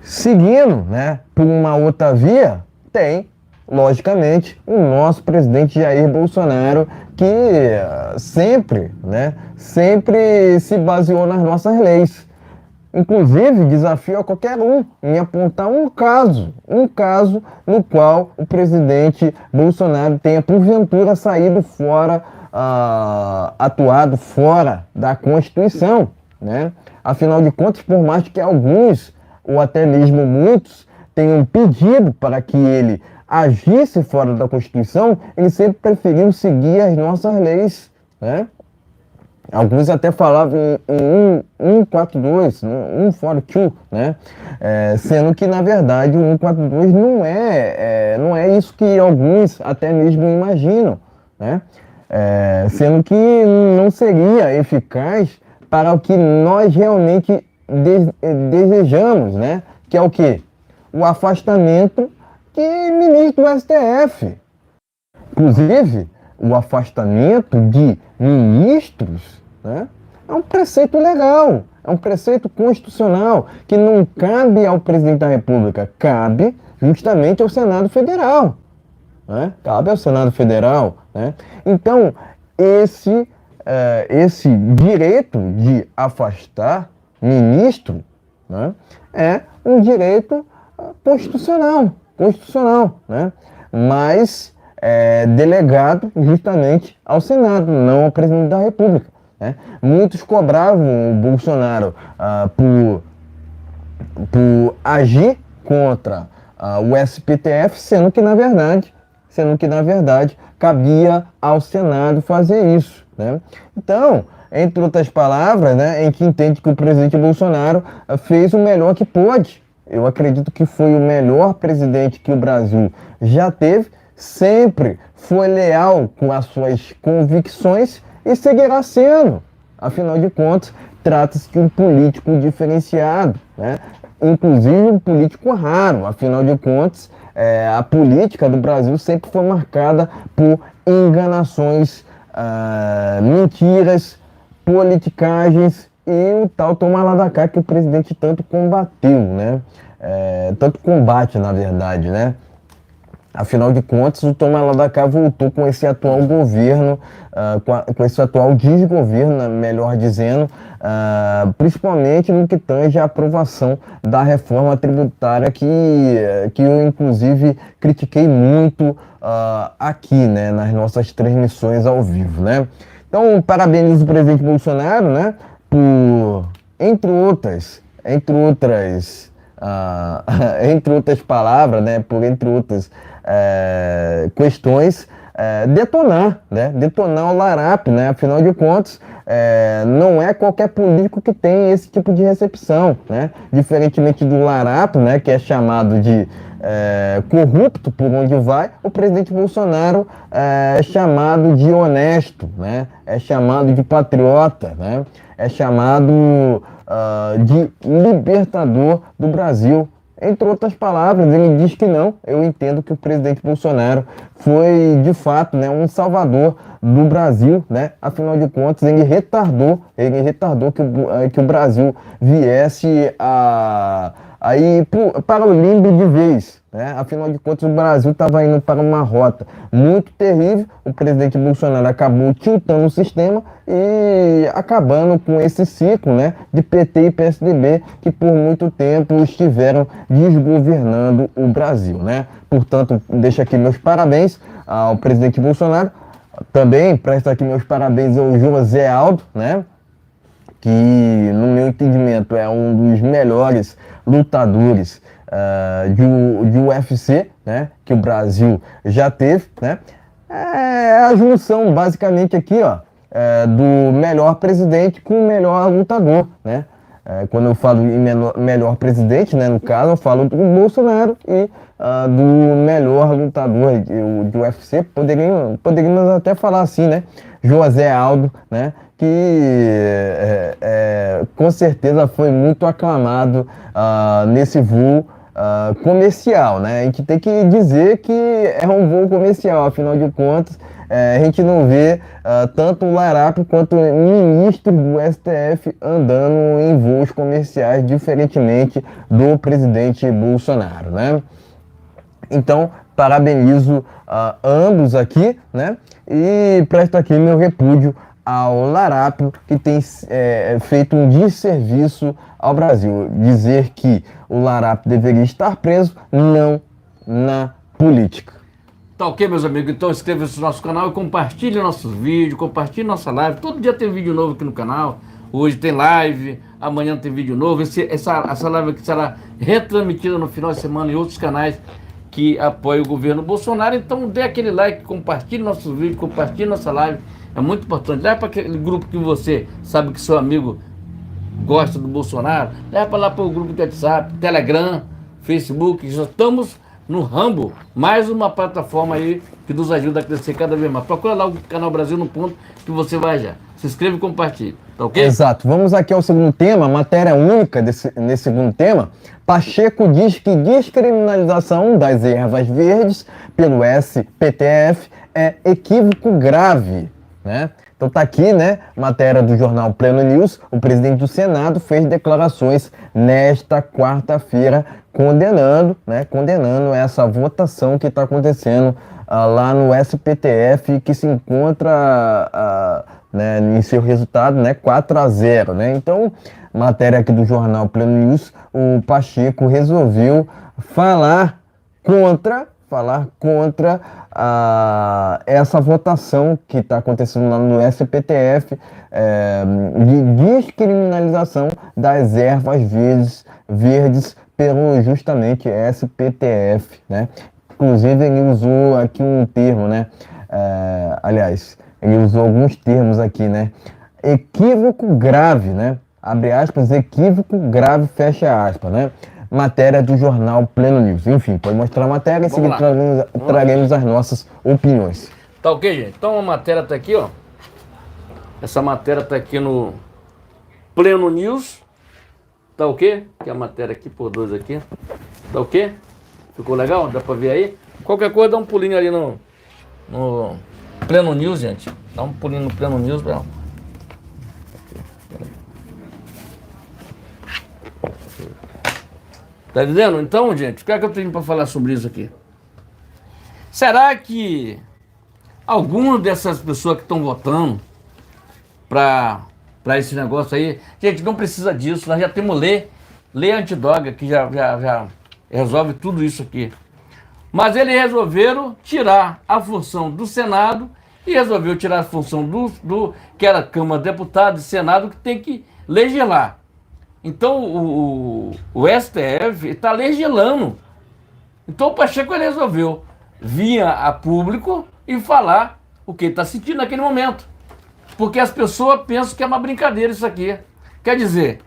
Seguindo, né, por uma outra via, tem, logicamente, o nosso presidente Jair Bolsonaro, que sempre se baseou nas nossas leis. Inclusive, desafio a qualquer um em apontar um caso no qual o presidente Bolsonaro tenha, porventura, saído fora, atuado fora da Constituição, né? Afinal de contas, por mais que alguns, ou até mesmo muitos, tenham pedido para que ele agisse fora da Constituição, ele sempre preferiu seguir as nossas leis, né? Alguns até falavam em 142, 142, né? Sendo que, na verdade, o 142 não é isso que alguns até mesmo imaginam, né? Sendo que não seria eficaz para o que nós realmente desejamos, né? Que é o quê? O afastamento de ministro do STF. Inclusive, o afastamento de ministros, né, é um preceito legal, é um preceito constitucional que não cabe ao presidente da República, cabe justamente ao Senado Federal, né? Cabe ao Senado Federal, né? Então, esse direito de afastar ministro, né, é um direito constitucional, né? Mas delegado justamente ao Senado, não ao presidente da República, né? Muitos cobravam o Bolsonaro por agir contra o STF, sendo que na verdade cabia ao Senado fazer isso, né? Então, entre outras palavras, né, a gente entende que o presidente Bolsonaro fez o melhor que pôde. Eu acredito que foi o melhor presidente que o Brasil já teve, sempre foi leal com as suas convicções e seguirá sendo. Afinal de contas, trata-se de um político diferenciado, né? Inclusive um político raro. Afinal de contas, a política do Brasil sempre foi marcada por enganações, mentiras, politicagens e o tal toma lá da cá que o presidente tanto combateu, né? Tanto combate, na verdade, né? Afinal de contas, o toma lá da cá voltou com esse atual governo, com esse atual desgoverno, melhor dizendo, principalmente no que tange a aprovação da reforma tributária que eu, inclusive, critiquei muito aqui, né, nas nossas transmissões ao vivo, né? Então, parabenizo o presidente Bolsonaro, né, por entre outras, entre outras palavras, né, entre outras questões, detonar, né, detonar o Larápio, né, afinal de contas, não é qualquer político que tem esse tipo de recepção, né, diferentemente do Larápio, né, que é chamado de corrupto por onde vai, o presidente Bolsonaro é chamado de honesto, né, é chamado de patriota, né, é chamado de libertador do Brasil. Entre outras palavras, ele diz que não. Eu entendo que o presidente Bolsonaro foi, de fato, né, um salvador do Brasil, né? Afinal de contas, ele retardou que o Brasil viesse aí para o limbo de vez, né? Afinal de contas, o Brasil estava indo para uma rota muito terrível. O presidente Bolsonaro acabou tiltando o sistema e acabando com esse ciclo, né, de PT e PSDB que por muito tempo estiveram desgovernando o Brasil, né? Portanto, deixo aqui meus parabéns ao presidente Bolsonaro. Também presto aqui meus parabéns ao José Aldo, né, que no meu entendimento é um dos melhores lutadores de UFC, né, que o Brasil já teve, né? É a junção basicamente aqui, ó, do melhor presidente com o melhor lutador, né? Quando eu falo em melhor presidente, né, no caso, eu falo do Bolsonaro e do melhor lutador de UFC, poderíamos até falar assim, né? José Aldo, né? Que com certeza foi muito aclamado nesse voo comercial, né? A gente tem que dizer que é um voo comercial, afinal de contas, a gente não vê tanto o Larápio quanto ministros do STF andando em voos comerciais, diferentemente do presidente Bolsonaro, né? Então, parabenizo ambos aqui, né? E presto aqui meu repúdio ao Larápio, que tem feito um desserviço ao Brasil. Dizer que o Larápio deveria estar preso, não na política. Tá ok, meus amigos? Então inscreva-se no nosso canal e compartilhe nossos vídeos, compartilhe nossa live. Todo dia tem vídeo novo aqui no canal. Hoje tem live, amanhã tem vídeo novo. Essa live aqui será retransmitida no final de semana em outros canais que apoiam o governo Bolsonaro. Então dê aquele like, compartilhe nossos vídeos, compartilhe nossa live. É muito importante. Leva para aquele grupo que você sabe que seu amigo gosta do Bolsonaro. Leva para lá para o grupo de WhatsApp, Telegram, Facebook. Já estamos no Rambo, mais uma plataforma aí que nos ajuda a crescer cada vez mais. Procura lá o canal Brasil no Ponto que você vai já. Se inscreve e compartilha, tá ok? Exato. Vamos aqui ao segundo tema, matéria única nesse segundo tema. Pacheco diz que descriminalização das ervas verdes pelo SPTF é equívoco grave, né? Então tá aqui, né, matéria do jornal Pleno News. O presidente do Senado fez declarações nesta quarta-feira condenando essa votação que está acontecendo lá no SPTF, que se encontra né, em seu resultado, né, 4-0, né? Então, matéria aqui do jornal Pleno News, o Pacheco resolveu falar contra essa votação que está acontecendo lá no SPTF de descriminalização das ervas verdes pelo justamente SPTF, né? Inclusive ele usou aqui um termo, né? Aliás, ele usou alguns termos aqui, né? Equívoco grave, né? Abre aspas, equívoco grave, fecha aspas, né? Matéria do jornal Pleno News. Enfim, pode mostrar a matéria e seguir traremos as nossas opiniões. Tá ok, gente? Então a matéria tá aqui, ó. Essa matéria tá aqui no Pleno News. Tá ok? Tem a matéria aqui por dois aqui. Tá ok? Ficou legal? Dá pra ver aí? Qualquer coisa, dá um pulinho ali no Pleno News, gente. Dá um pulinho no Pleno News, não. Tá entendendo? Então, gente, o que é que eu tenho para falar sobre isso aqui? Será que alguma dessas pessoas que estão votando para esse negócio aí... Gente, não precisa disso. Nós já temos lei antidroga que já resolve tudo isso aqui. Mas eles resolveram tirar a função do Senado e resolveu tirar a função que era Câmara de Deputados e Senado, que tem que legislar. Então o STF está legislando. Então o Pacheco ele resolveu vir a público e falar o que ele está sentindo naquele momento. Porque as pessoas pensam que é uma brincadeira isso aqui. Quer dizer,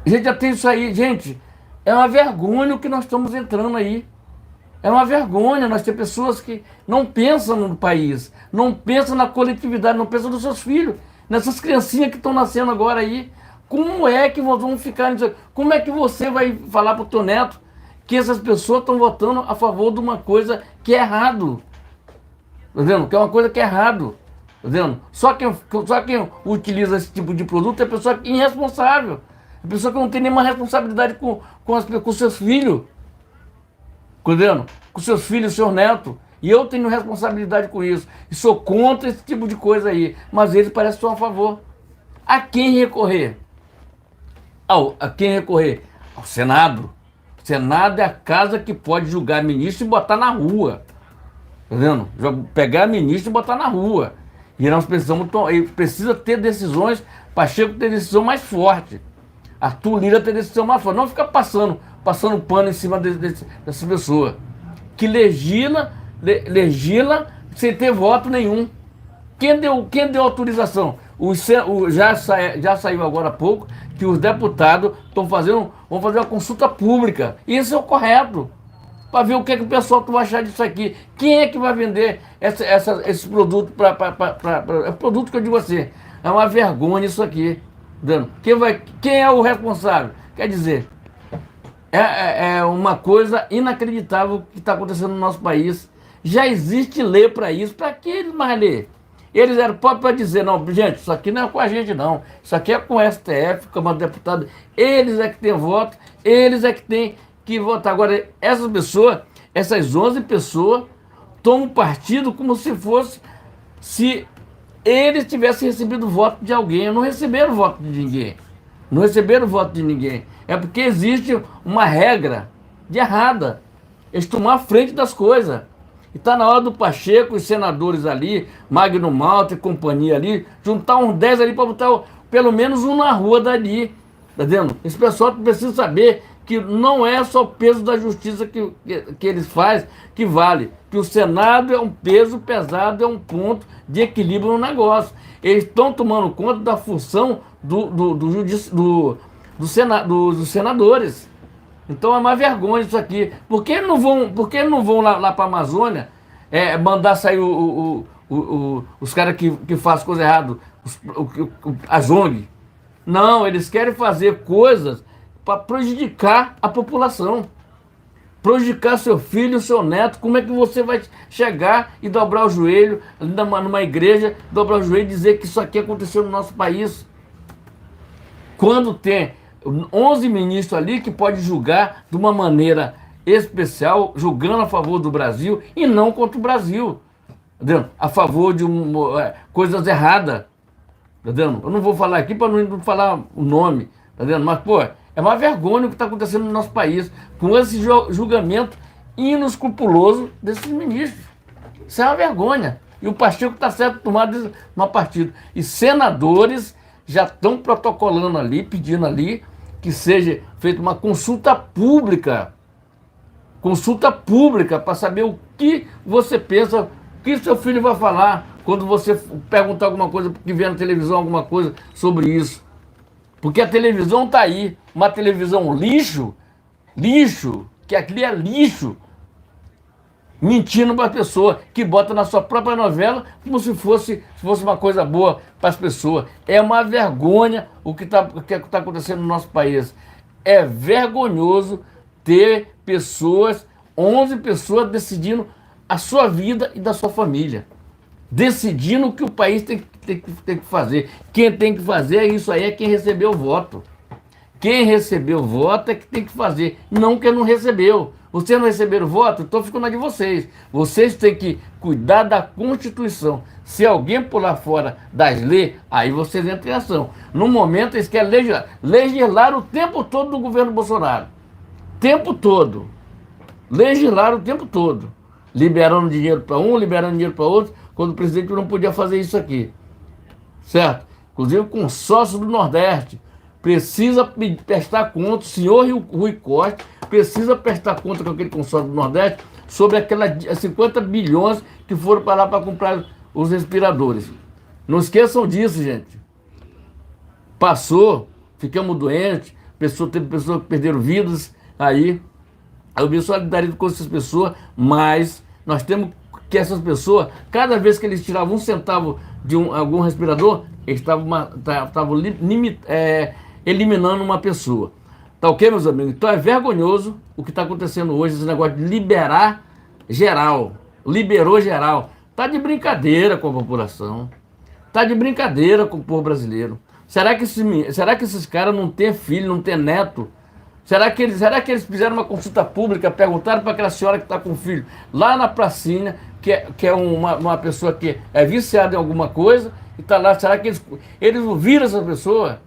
a gente já tem isso aí, gente, é uma vergonha o que nós estamos entrando aí. É uma vergonha nós ter pessoas que não pensam no país, não pensam na coletividade, não pensam nos seus filhos, nessas criancinhas que estão nascendo agora aí. Como é que vão ficar nisso? Como é que você vai falar para o teu neto que essas pessoas estão votando a favor de uma coisa que é errado? Tá vendo? Que é uma coisa que é errado. Tá vendo? Só quem utiliza esse tipo de produto é pessoa irresponsável. É pessoa que não tem nenhuma responsabilidade com seus filhos. Tá vendo? Com seus filhos, seus netos. E eu tenho responsabilidade com isso. E sou contra esse tipo de coisa aí. Mas eles parecem que estão a favor. A quem recorrer? A quem recorrer? Ao Senado. O Senado é a casa que pode julgar ministro e botar na rua. Tá vendo? Pegar ministro e botar na rua. E nós precisamos, precisa ter decisões, Pacheco ter decisão mais forte. Arthur Lira ter decisão mais forte. Não ficar passando pano em cima dessa pessoa. Que legisla sem ter voto nenhum. Quem deu autorização? Já saiu agora há pouco que os deputados vão fazer uma consulta pública. Isso é o correto. Para ver o que o pessoal vai achar disso aqui. Quem é que vai vender esse produto é produto que eu digo assim, é uma vergonha isso aqui. Quem é o responsável? Quer dizer, é uma coisa inacreditável que está acontecendo no nosso país. Já existe lei para isso. Para que eles mais ler? Eles eram próprios para dizer, não, gente, isso aqui não é com a gente não. Isso aqui é com o STF, Câmara de Deputados. Eles é que têm voto, eles é que têm que votar. Agora, essas 11 pessoas tomam partido como se eles tivessem recebido voto de alguém. Não receberam voto de ninguém. Não receberam voto de ninguém. É porque existe uma regra de errada. Eles tomam a frente das coisas. E está na hora do Pacheco, os senadores ali, Magno Malta e companhia ali, juntar uns 10 ali para botar pelo menos um na rua dali. Tá vendo? Esse pessoal precisa saber que não é só o peso da justiça que eles fazem que vale. Que o Senado é um peso pesado, é um ponto de equilíbrio no negócio. Eles estão tomando conta da função dos senadores. Então é uma vergonha isso aqui. Por que não vão lá para a Amazônia mandar sair os caras que fazem coisa errada, as ONG? Não, eles querem fazer coisas para prejudicar a população. Prejudicar seu filho, seu neto. Como é que você vai chegar e dobrar o joelho numa igreja, dobrar o joelho e dizer que isso aqui aconteceu no nosso país? Quando tem 11 ministros ali que pode julgar de uma maneira especial, julgando a favor do Brasil e não contra o Brasil, entendeu? A favor de coisas erradas, entendeu? Eu não vou falar aqui para não falar o nome, entendeu? Mas, pô, é uma vergonha o que está acontecendo no nosso país com esse julgamento inescrupuloso desses ministros. Isso é uma vergonha. E o Pacheco está certo tomado uma partida. E senadores já estão protocolando ali, pedindo ali que seja feita uma consulta pública para saber o que você pensa, o que seu filho vai falar quando você perguntar alguma coisa, que vê na televisão alguma coisa sobre isso. Porque a televisão está aí, uma televisão lixo, que aquilo é lixo, mentindo para a pessoa, que bota na sua própria novela como se fosse uma coisa boa para as pessoas. É uma vergonha o que tá acontecendo no nosso país. É vergonhoso ter 11 pessoas decidindo a sua vida e da sua família. Decidindo o que o país tem que fazer. Quem tem que fazer é isso aí, é quem recebeu o voto. Quem recebeu o voto é que tem que fazer, não quem não recebeu. Vocês não receberam voto, então fica na de vocês. Vocês têm que cuidar da Constituição. Se alguém pular fora das leis, aí vocês entram em ação. No momento, eles querem legislar o tempo todo do governo Bolsonaro. Tempo todo. Legislar o tempo todo. Liberando dinheiro para um, liberando dinheiro para outro, quando o presidente não podia fazer isso aqui. Certo? Inclusive o consórcio do Nordeste. precisa prestar conta, o senhor Rui Costa precisa prestar conta com aquele consórcio do Nordeste sobre aquelas 50 bilhões que foram para lá para comprar os respiradores. Não esqueçam disso, gente. Passou, ficamos doentes, teve pessoas que perderam vidas aí. Eu me solidarizo com essas pessoas, mas nós temos que essas pessoas, cada vez que eles tiravam 1 centavo de algum respirador, eles estavam eliminando uma pessoa. Tá ok, meus amigos? Então é vergonhoso o que está acontecendo hoje, esse negócio de liberar geral. Liberou geral. Tá de brincadeira com a população. Tá de brincadeira com o povo brasileiro. Será que esses caras não têm filho, não têm neto? Será que eles fizeram uma consulta pública, perguntaram para aquela senhora que está com filho lá na pracinha, que é uma pessoa que é viciada em alguma coisa, e está lá, será que eles ouviram essa pessoa?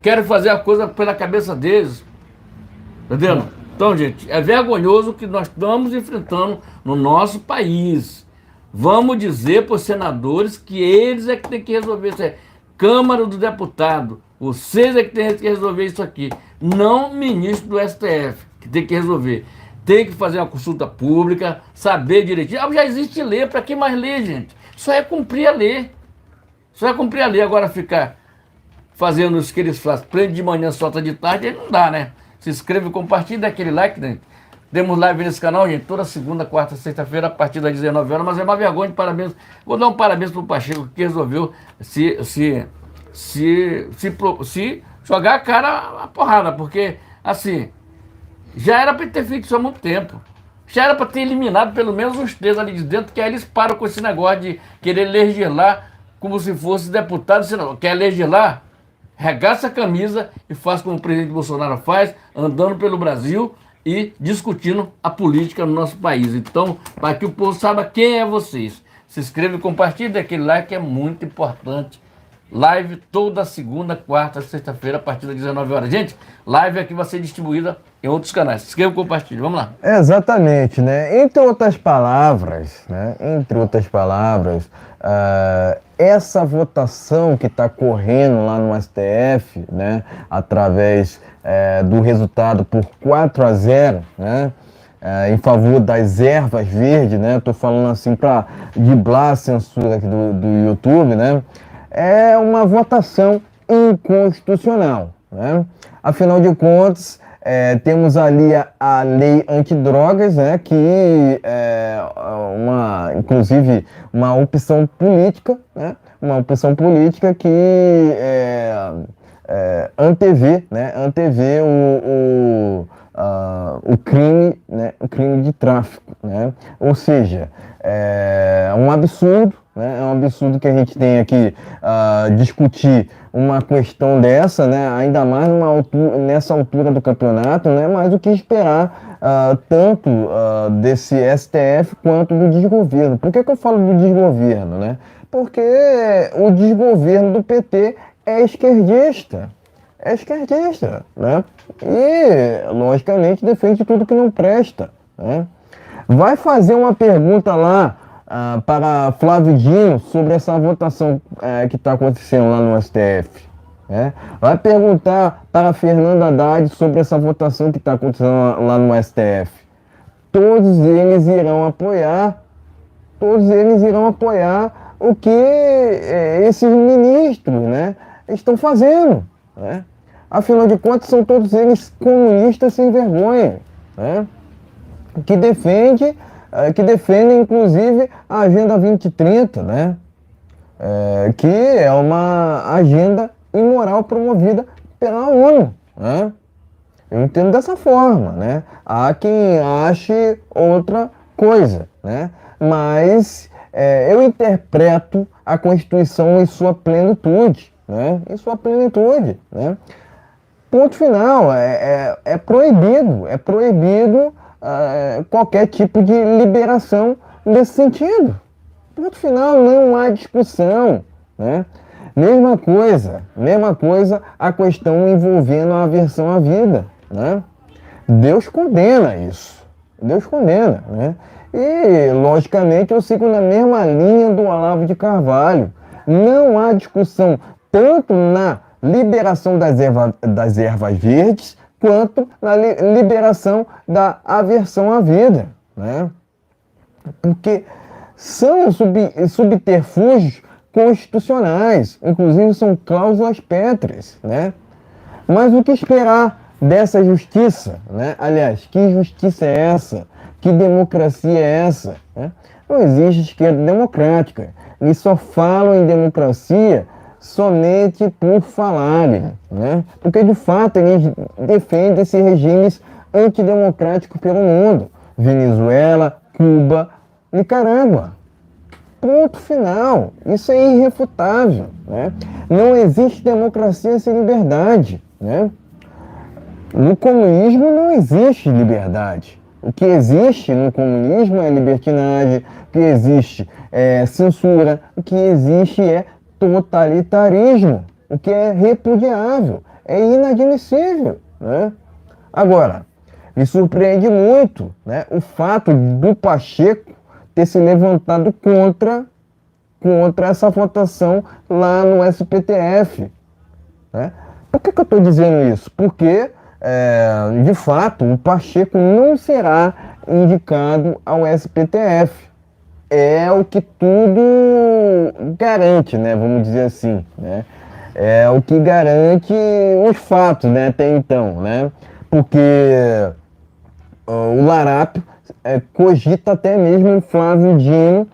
Querem fazer a coisa pela cabeça deles. Entendeu? Então, gente, é vergonhoso o que nós estamos enfrentando no nosso país. Vamos dizer para os senadores que eles é que tem que resolver isso aí. Câmara dos Deputados, vocês é que tem que resolver isso aqui. Não o ministro do STF, que tem que resolver. Tem que fazer uma consulta pública, saber direitinho. Já existe lei, para que mais lei, gente? Só é cumprir a lei. Só é cumprir a lei. Agora ficar fazendo isso que eles fazem, prende de manhã, solta de tarde, aí não dá, né? Se inscreve, compartilha, dá aquele like, né? Temos live nesse canal, gente, toda segunda, quarta, sexta-feira, a partir das 19 horas, mas é uma vergonha de parabéns. Vou dar um parabéns pro Pacheco, que resolveu se jogar a cara a porrada, porque, assim, já era para ter feito isso há muito tempo. Já era para ter eliminado pelo menos os 3 ali de dentro, que aí eles param com esse negócio de querer legislar como se fosse deputado. Se não quer legislar, regaça a camisa e faz como o presidente Bolsonaro faz, andando pelo Brasil e discutindo a política no nosso país. Então, para que o povo saiba quem é vocês. Se inscreva e compartilhe, daquele like é muito importante. Live toda segunda, quarta, sexta-feira, a partir das 19 horas. Gente, live aqui vai ser distribuída em outros canais. Se inscreva e compartilhe. Vamos lá. Exatamente, né? Entre outras palavras, essa votação que está correndo lá no STF, né, através do resultado por 4-0, né, em favor das ervas verdes, né? Estou falando assim para driblar a censura aqui do YouTube, né? É uma votação inconstitucional, né? Afinal de contas, temos ali a lei antidrogas, né? Que é inclusive uma opção política, né? Uma opção política que antevê, né? Antevê o crime, né? O crime de tráfico, né? Ou seja, é um absurdo, né? É um absurdo que a gente tenha que discutir uma questão dessa, né? Ainda mais nessa altura do campeonato, né? Mas o que esperar tanto desse STF quanto do desgoverno. Por que eu falo do desgoverno, né? Porque o desgoverno do PT é esquerdista. É esquerdista, né? E, logicamente, defende tudo que não presta, né? Vai fazer uma pergunta lá para Flávio Dino sobre essa votação que está acontecendo lá no STF, né? Vai perguntar para Fernanda Haddad sobre essa votação que está acontecendo lá no STF. Todos eles irão apoiar o que esses ministros, né, estão fazendo, né? Afinal de contas, são todos eles comunistas sem vergonha, né? Que defendem, inclusive, a Agenda 2030, né? Que é uma agenda imoral promovida pela ONU, né? Eu entendo dessa forma, né? Há quem ache outra coisa, né? Mas eu interpreto a Constituição em sua plenitude, né? Em sua plenitude, né? Ponto final, é proibido qualquer tipo de liberação nesse sentido. Ponto final, não há discussão, né? Mesma coisa a questão envolvendo a aversão à vida, né? Deus condena isso, né? E, logicamente, eu sigo na mesma linha do Olavo de Carvalho. Não há discussão tanto na liberação das ervas verdes, quanto na liberação da aversão à vida, né? Porque são subterfúgios constitucionais, inclusive são cláusulas pétreas, né? Mas o que esperar dessa justiça, né? Aliás, que justiça é essa? Que democracia é essa? Né? Não existe esquerda democrática. Eles só falam em democracia somente por falarem, né? Porque de fato eles defendem esses regimes antidemocráticos pelo mundo. Venezuela, Cuba, Nicarágua. Ponto final. Isso é irrefutável, né? Não existe democracia sem liberdade, né? No comunismo não existe liberdade. O que existe no comunismo é libertinagem, o que existe é censura, o que existe é totalitarismo, o que é repudiável, é inadmissível, né? Agora, me surpreende muito, né, o fato do Pacheco ter se levantado contra essa votação lá no STF, né? Por que eu estou dizendo isso? Porque, de fato, o Pacheco não será indicado ao STF. É o que tudo garante, né? Vamos dizer assim, né? É o que garante os fatos, né? Até então, né? Porque o Larápio cogita até mesmo o Flávio Dino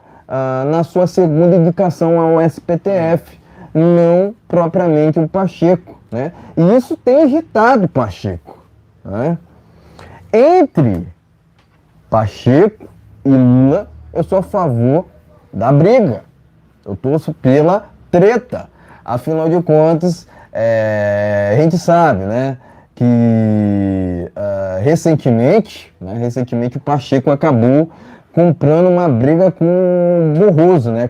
na sua segunda indicação ao STF, não propriamente o Pacheco, né? E isso tem irritado o Pacheco, né? Entre Pacheco e Lula, eu sou a favor da briga. Eu torço pela treta. Afinal de contas, a gente sabe, né, que recentemente o Pacheco acabou comprando uma briga com o Barroso, né,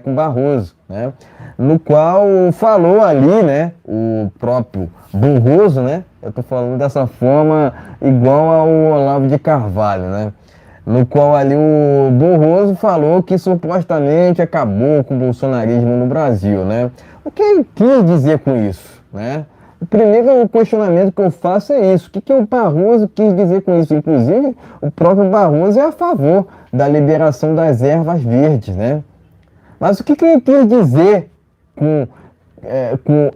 no qual falou ali, né, o próprio Barroso, né, eu estou falando dessa forma igual ao Olavo de Carvalho, né, no qual ali o Barroso falou que supostamente acabou com o bolsonarismo no Brasil, né? O que ele quis dizer com isso, né? O primeiro questionamento que eu faço é isso. O que o Barroso quis dizer com isso? Inclusive, o próprio Barroso é a favor da liberação das ervas verdes, né? Mas o que ele quis dizer com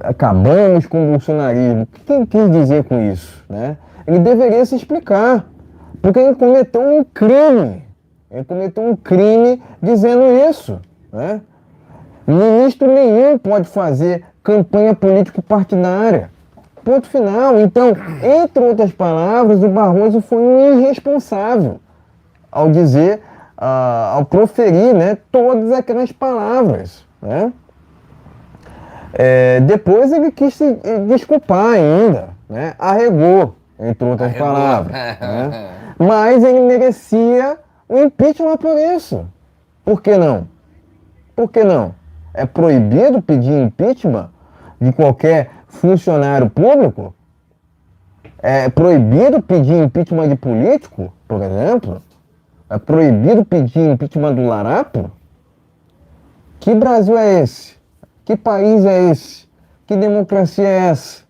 acabamos com o bolsonarismo? O que ele quis dizer com isso, né? Ele deveria se explicar. Porque ele cometeu um crime. Ele cometeu um crime dizendo isso, né? Ministro nenhum pode fazer campanha político-partidária. Ponto final. Então, entre outras palavras, o Barroso foi um irresponsável ao dizer, ao proferir, né, todas aquelas palavras, né? Depois ele quis se desculpar ainda, né? Arregou, entre outras palavras, né? Mas ele merecia o impeachment por isso. Por que não? Por que não? É proibido pedir impeachment de qualquer funcionário público? É proibido pedir impeachment de político, por exemplo? É proibido pedir impeachment do Larápio? Que Brasil é esse? Que país é esse? Que democracia é essa?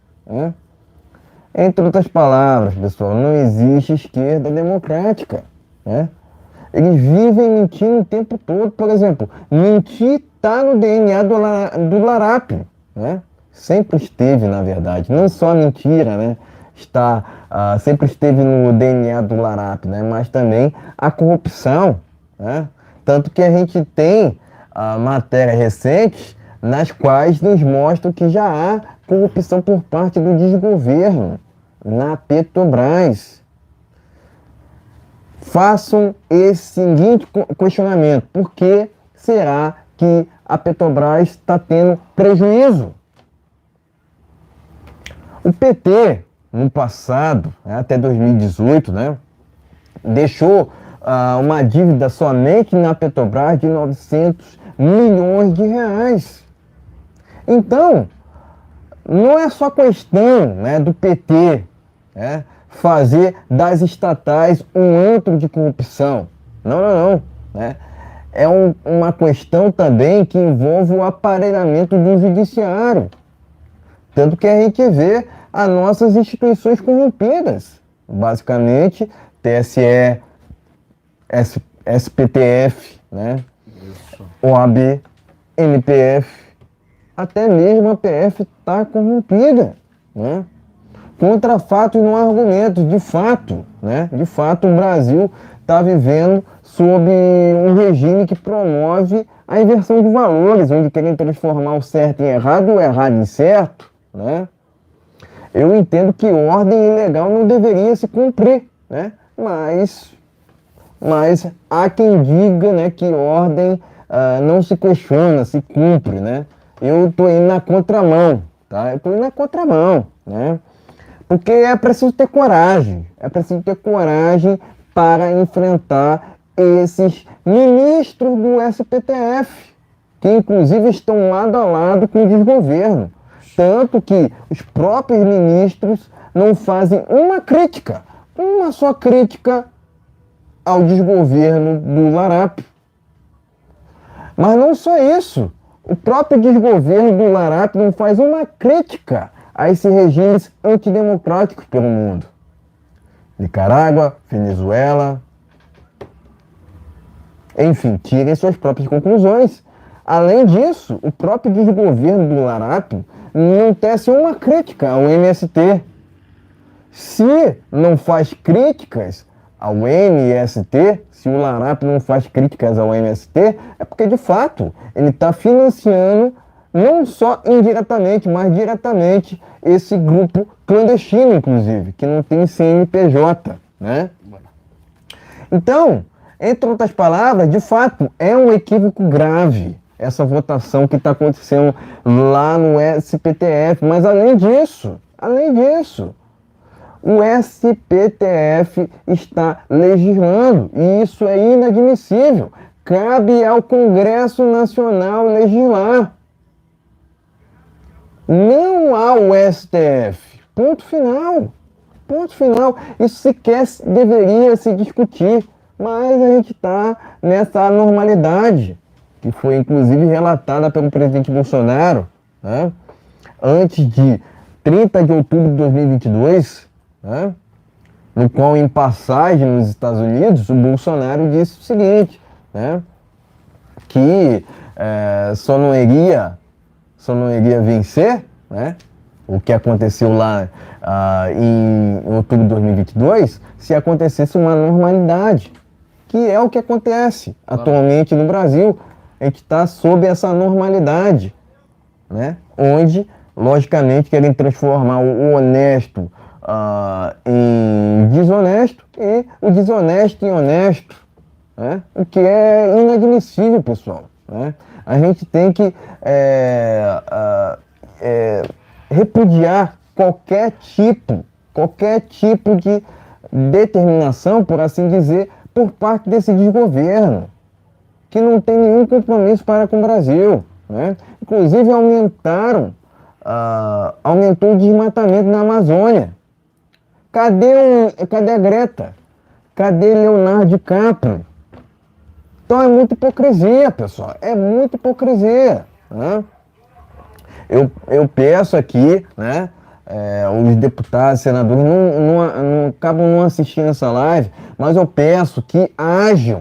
Entre outras palavras, pessoal, não existe esquerda democrática, né? Eles vivem mentindo o tempo todo. Por exemplo, mentir está no DNA do Larápio, né? Sempre esteve, na verdade. Não só a mentira, né? Sempre esteve no DNA do Larápio, né? Mas também a corrupção, né? Tanto que a gente tem matérias recentes nas quais nos mostram que já há corrupção por parte do desgoverno na Petrobras. Façam esse seguinte questionamento: por que será que a Petrobras está tendo prejuízo? O PT, no passado, até 2018, né, deixou uma dívida somente na Petrobras de 900 milhões de reais. Então, não é só questão, né, do PT, né, fazer das estatais um antro de corrupção. Não. Né? É uma questão também que envolve o aparelhamento do judiciário. Tanto que a gente vê as nossas instituições corrompidas, basicamente TSE, SPTF, né? Isso. OAB, MPF, até mesmo a PF está corrompida, né? Contra fatos e não argumentos, de fato, né? De fato, o Brasil está vivendo sob um regime que promove a inversão de valores, onde querem transformar o certo em errado e o errado em certo, né? Eu entendo que ordem ilegal não deveria se cumprir, né? Mas há quem diga, né, que ordem não se questiona, se cumpre, né? Eu estou indo na contramão, tá? Eu estou indo na contramão, né? Porque é preciso ter coragem, para enfrentar esses ministros do SPTF, que inclusive estão lado a lado com o desgoverno. Tanto que os próprios ministros não fazem uma crítica, uma só crítica ao desgoverno do Larápio. Mas não só isso, o próprio desgoverno do Larápio não faz uma crítica a esses regimes antidemocráticos pelo mundo. Nicarágua, Venezuela, enfim, tirem suas próprias conclusões. Além disso, o próprio desgoverno do Larápio não tece uma crítica ao MST. Se não faz críticas ao MST, se o Larápio não faz críticas ao MST, é porque, de fato, ele está financiando, não só indiretamente, mas diretamente, esse grupo clandestino, inclusive, que não tem CNPJ, né? Então, entre outras palavras, de fato, é um equívoco grave essa votação que está acontecendo lá no SPTF. Mas além disso, o SPTF está legislando e isso é inadmissível. Cabe ao Congresso Nacional legislar, não ao STF. Ponto final. Ponto final. Isso sequer deveria se discutir, mas a gente está nessa anormalidade, que foi inclusive relatada pelo presidente Bolsonaro, né? Antes de 30 de outubro de 2022, né? No qual, em passagem nos Estados Unidos, o Bolsonaro disse o seguinte, né? Que só não iria vencer, né? O que aconteceu lá em outubro de 2022, se acontecesse uma normalidade, que é o que acontece atualmente no Brasil. A gente está sob essa normalidade, né? Onde, logicamente, querem transformar o honesto em desonesto e o desonesto em honesto, né? O que é inadmissível, pessoal, né? A gente tem que repudiar qualquer tipo de determinação, por assim dizer, por parte desse desgoverno, que não tem nenhum compromisso para com o Brasil, né? Inclusive aumentou o desmatamento na Amazônia. Cadê a Greta? Cadê Leonardo DiCaprio? Então é muita hipocrisia, pessoal, é muita hipocrisia, né? Eu peço aqui, né, os deputados, senadores acabam não assistindo essa live, mas eu peço que ajam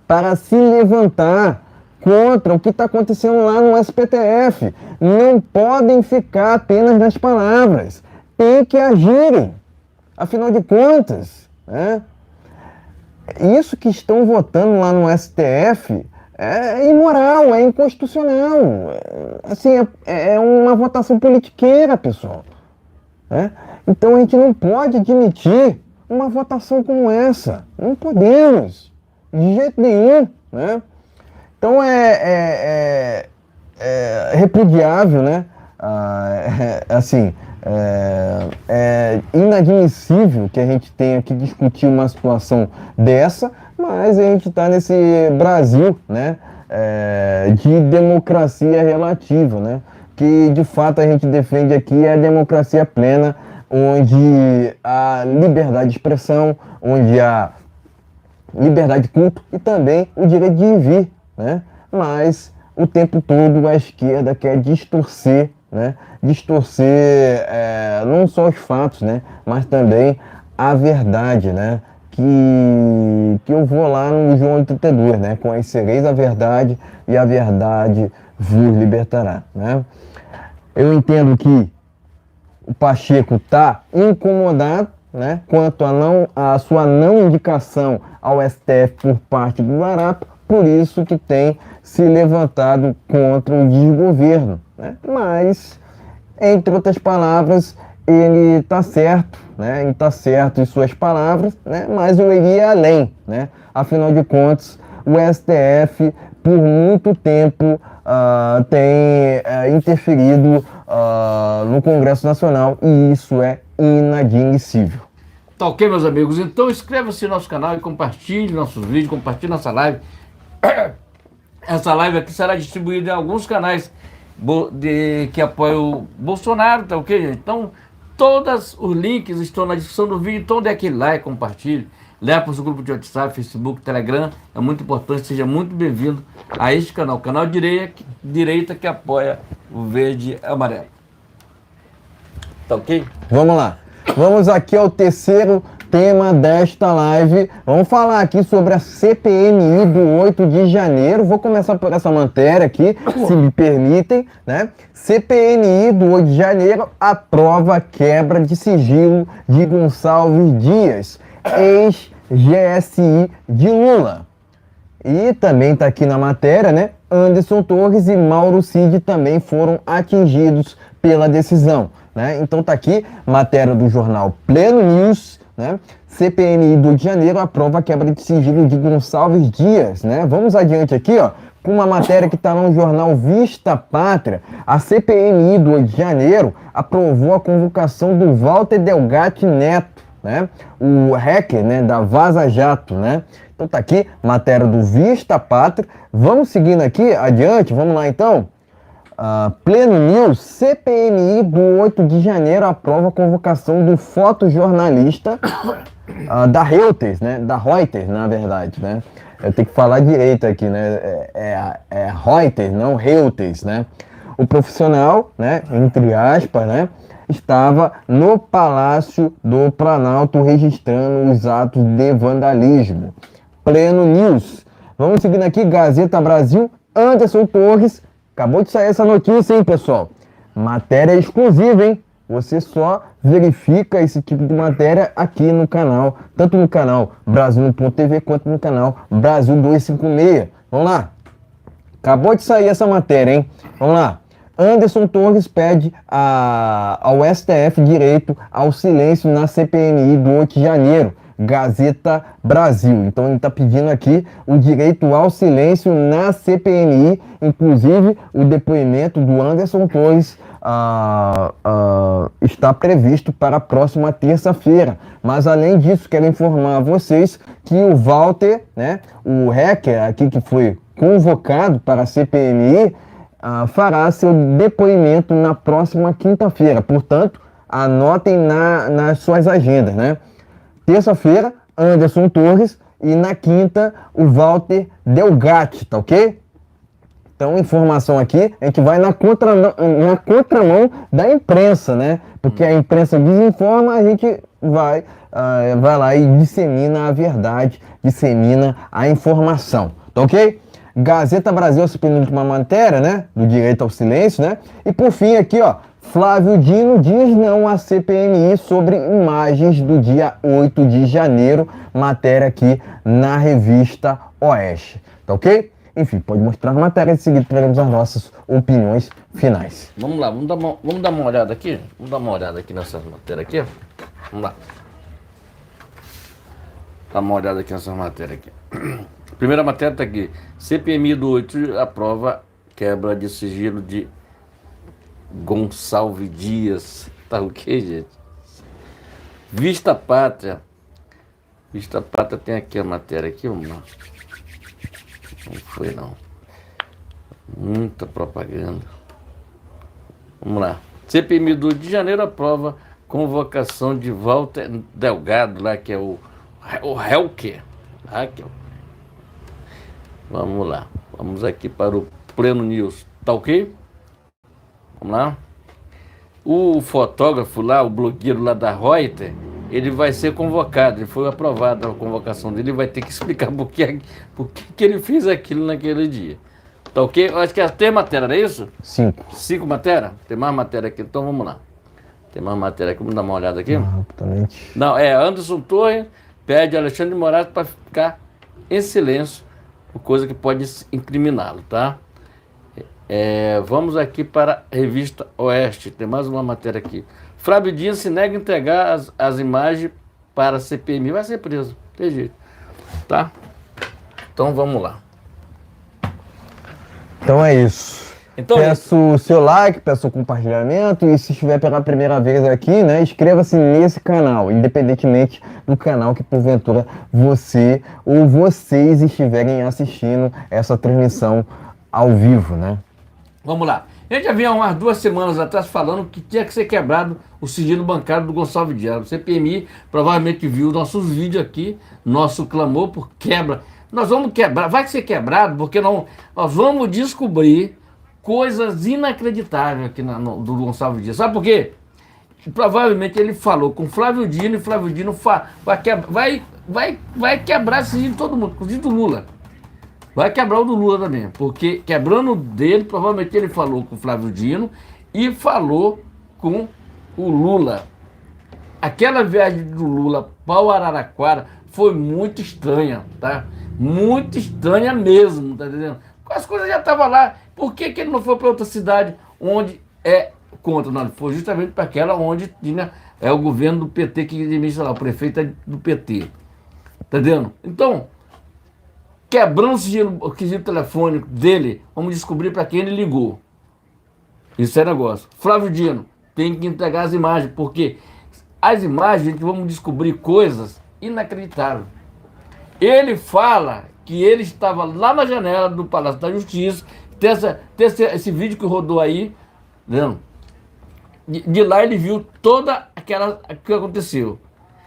para se levantar contra o que está acontecendo lá no SPTF. Não podem ficar apenas nas palavras, tem que agirem. Afinal de contas, né, isso que estão votando lá no STF é imoral, é inconstitucional. Assim, é uma votação politiqueira, pessoal, né? Então a gente não pode admitir uma votação como essa. Não podemos, de jeito nenhum, né? Então é repudiável, né? É inadmissível que a gente tenha que discutir uma situação dessa, mas a gente está nesse Brasil, né, de democracia relativa, né, que de fato a gente defende aqui é a democracia plena, onde há liberdade de expressão, onde há liberdade de culto e também o direito de ir e vir, né, mas o tempo todo a esquerda quer distorcer né, distorcer não só os fatos, né, mas também a verdade, né, que eu vou lá no João 32, né, conhecereis a verdade e a verdade vos libertará, né. Eu entendo que o Pacheco está incomodado, né, quanto a sua não indicação ao STF por parte do Guarapa, por isso que tem se levantado contra o desgoverno, né? Mas, entre outras palavras, ele está certo, né? Ele está certo em suas palavras, né? Mas eu iria além, né? Afinal de contas, o STF, por muito tempo, tem interferido no Congresso Nacional e isso é inadmissível. Tá ok, meus amigos? Então inscreva-se no nosso canal e compartilhe nossos vídeos, compartilhe nossa live. Essa live aqui será distribuída em alguns canais que apoiam o Bolsonaro, tá ok, gente? Então, todos os links estão na descrição do vídeo, então dê aquele like, compartilhe. Leva para o seu grupo de WhatsApp, Facebook, Telegram. É muito importante, seja muito bem-vindo a este canal. Canal direita que apoia o verde e amarelo. Tá ok? Vamos lá. Vamos aqui ao terceiro tema desta live. Vamos falar aqui sobre a CPMI do 8 de janeiro. Vou começar por essa matéria aqui, se me permitem, né? CPMI do 8 de janeiro aprova a quebra de sigilo de Gonçalves Dias, ex-GSI de Lula. E também está aqui na matéria, né? Anderson Torres e Mauro Cid também foram atingidos pela decisão, né? Então tá aqui, matéria do jornal Pleno News, né? CPMI do Rio de Janeiro aprova a quebra de sigilo de Gonçalves Dias, né? Vamos adiante aqui, ó, com uma matéria que está no jornal Vista Pátria. A CPMI do Rio de Janeiro aprovou a convocação do Walter Delgatti Neto, né? O hacker, né, da Vaza Jato, né? Então tá aqui, matéria do Vista Pátria. Vamos seguindo aqui, adiante, vamos lá então. Pleno News, CPMI do 8 de janeiro aprova a convocação do fotojornalista da Reuters, né? Da Reuters, na verdade, né? Eu tenho que falar direito aqui, né? É Reuters, não Reuters, né? O profissional, né, entre aspas, né, estava no Palácio do Planalto registrando os atos de vandalismo. Pleno News. Vamos seguindo aqui, Gazeta Brasil, Anderson Torres. Acabou de sair essa notícia, hein, pessoal? Matéria exclusiva, hein? Você só verifica esse tipo de matéria aqui no canal, tanto no canal Brasil1.tv quanto no canal Brasil 256. Vamos lá. Acabou de sair essa matéria, hein? Vamos lá. Anderson Torres pede ao STF direito ao silêncio na CPMI do 8 de janeiro. Gazeta Brasil. Então ele está pedindo aqui o direito ao silêncio na CPMI, inclusive o depoimento do Anderson Torres está previsto para a próxima terça-feira. Mas além disso, quero informar a vocês que o Walter, né, o hacker aqui que foi convocado para a CPMI, fará seu depoimento na próxima quinta-feira. Portanto, anotem nas suas agendas, né? Terça-feira, Anderson Torres, e na quinta, o Walter Delgatti, tá ok? Então, informação aqui, a gente vai na contramão da imprensa, né? Porque a imprensa desinforma, a gente vai lá e dissemina a verdade, dissemina a informação, tá ok? Gazeta Brasil, essa penúltima matéria, né? Do direito ao silêncio, né? E por fim aqui, ó, Flávio Dino diz não à CPMI sobre imagens do dia 8 de janeiro, matéria aqui na revista Oeste, tá ok? Enfim, pode mostrar a matéria, de seguida teremos as nossas opiniões finais. Vamos lá, vamos dar uma olhada aqui? Vamos dar uma olhada aqui nessa matéria aqui. Vamos lá. Dá uma olhada aqui nessa matéria aqui. Primeira matéria está aqui. CPMI do 8 aprova quebra de sigilo de Gonçalves Dias. Tá ok, gente? Vista Pátria. Vista Pátria tem aqui a matéria aqui, vamos lá. Não foi não. Muita propaganda. Vamos lá. CPMI do 8 de janeiro aprova convocação de Walter Delgado, lá que é o hacker. Vamos lá. Vamos aqui para o Pleno News. Tá ok? Vamos lá. O fotógrafo lá, o blogueiro lá da Reuters, ele vai ser convocado, ele foi aprovado a convocação dele, ele vai ter que explicar por que ele fez aquilo naquele dia. Tá ok? Eu acho que tem matéria, não é isso? 5. 5 matérias? Tem mais matéria aqui, então vamos lá. Tem mais matéria aqui, vamos dar uma olhada aqui? Rapidamente. Não, Anderson Torres pede Alexandre de Moraes para ficar em silêncio, por coisa que pode incriminá-lo, tá? Vamos aqui para a revista Oeste, tem mais uma matéria aqui. Flávio Dino se nega a entregar as imagens para a CPMI, vai ser preso, tem jeito, tá? Então vamos lá. Então é isso. Então, peço o seu like, peço o compartilhamento e se estiver pela primeira vez aqui, né, inscreva-se nesse canal, independentemente do canal que porventura você ou vocês estiverem assistindo essa transmissão ao vivo, né? vamos lá. A gente já vinha umas 2 semanas atrás falando que tinha que ser quebrado o sigilo bancário do Gonçalves Dias. O CPMI provavelmente viu nossos vídeos aqui, nosso clamor por quebra. Nós vamos quebrar, vai ser quebrado porque nós vamos descobrir coisas inacreditáveis aqui do Gonçalves Dias. Sabe por quê? Provavelmente ele falou com Flávio Dino e Flávio Dino vai quebrar esse sigilo de todo mundo, inclusive do Lula. Vai quebrar o do Lula também, porque quebrando o dele, provavelmente ele falou com o Flávio Dino e falou com o Lula. Aquela viagem do Lula para o Araraquara foi muito estranha, tá? Muito estranha mesmo, tá entendendo? As coisas já estavam lá, por que ele não foi para outra cidade onde é contra? Não, ele foi justamente para aquela onde tinha, o governo do PT que administra lá, o prefeito é do PT, tá entendendo? Então, quebrando o sigilo telefônico dele, vamos descobrir para quem ele ligou. Isso é negócio. Flávio Dino tem que entregar as imagens, porque as imagens vamos descobrir coisas inacreditáveis. Ele fala que ele estava lá na janela do Palácio da Justiça, esse vídeo que rodou aí, vendo? De lá ele viu toda aquela que aconteceu.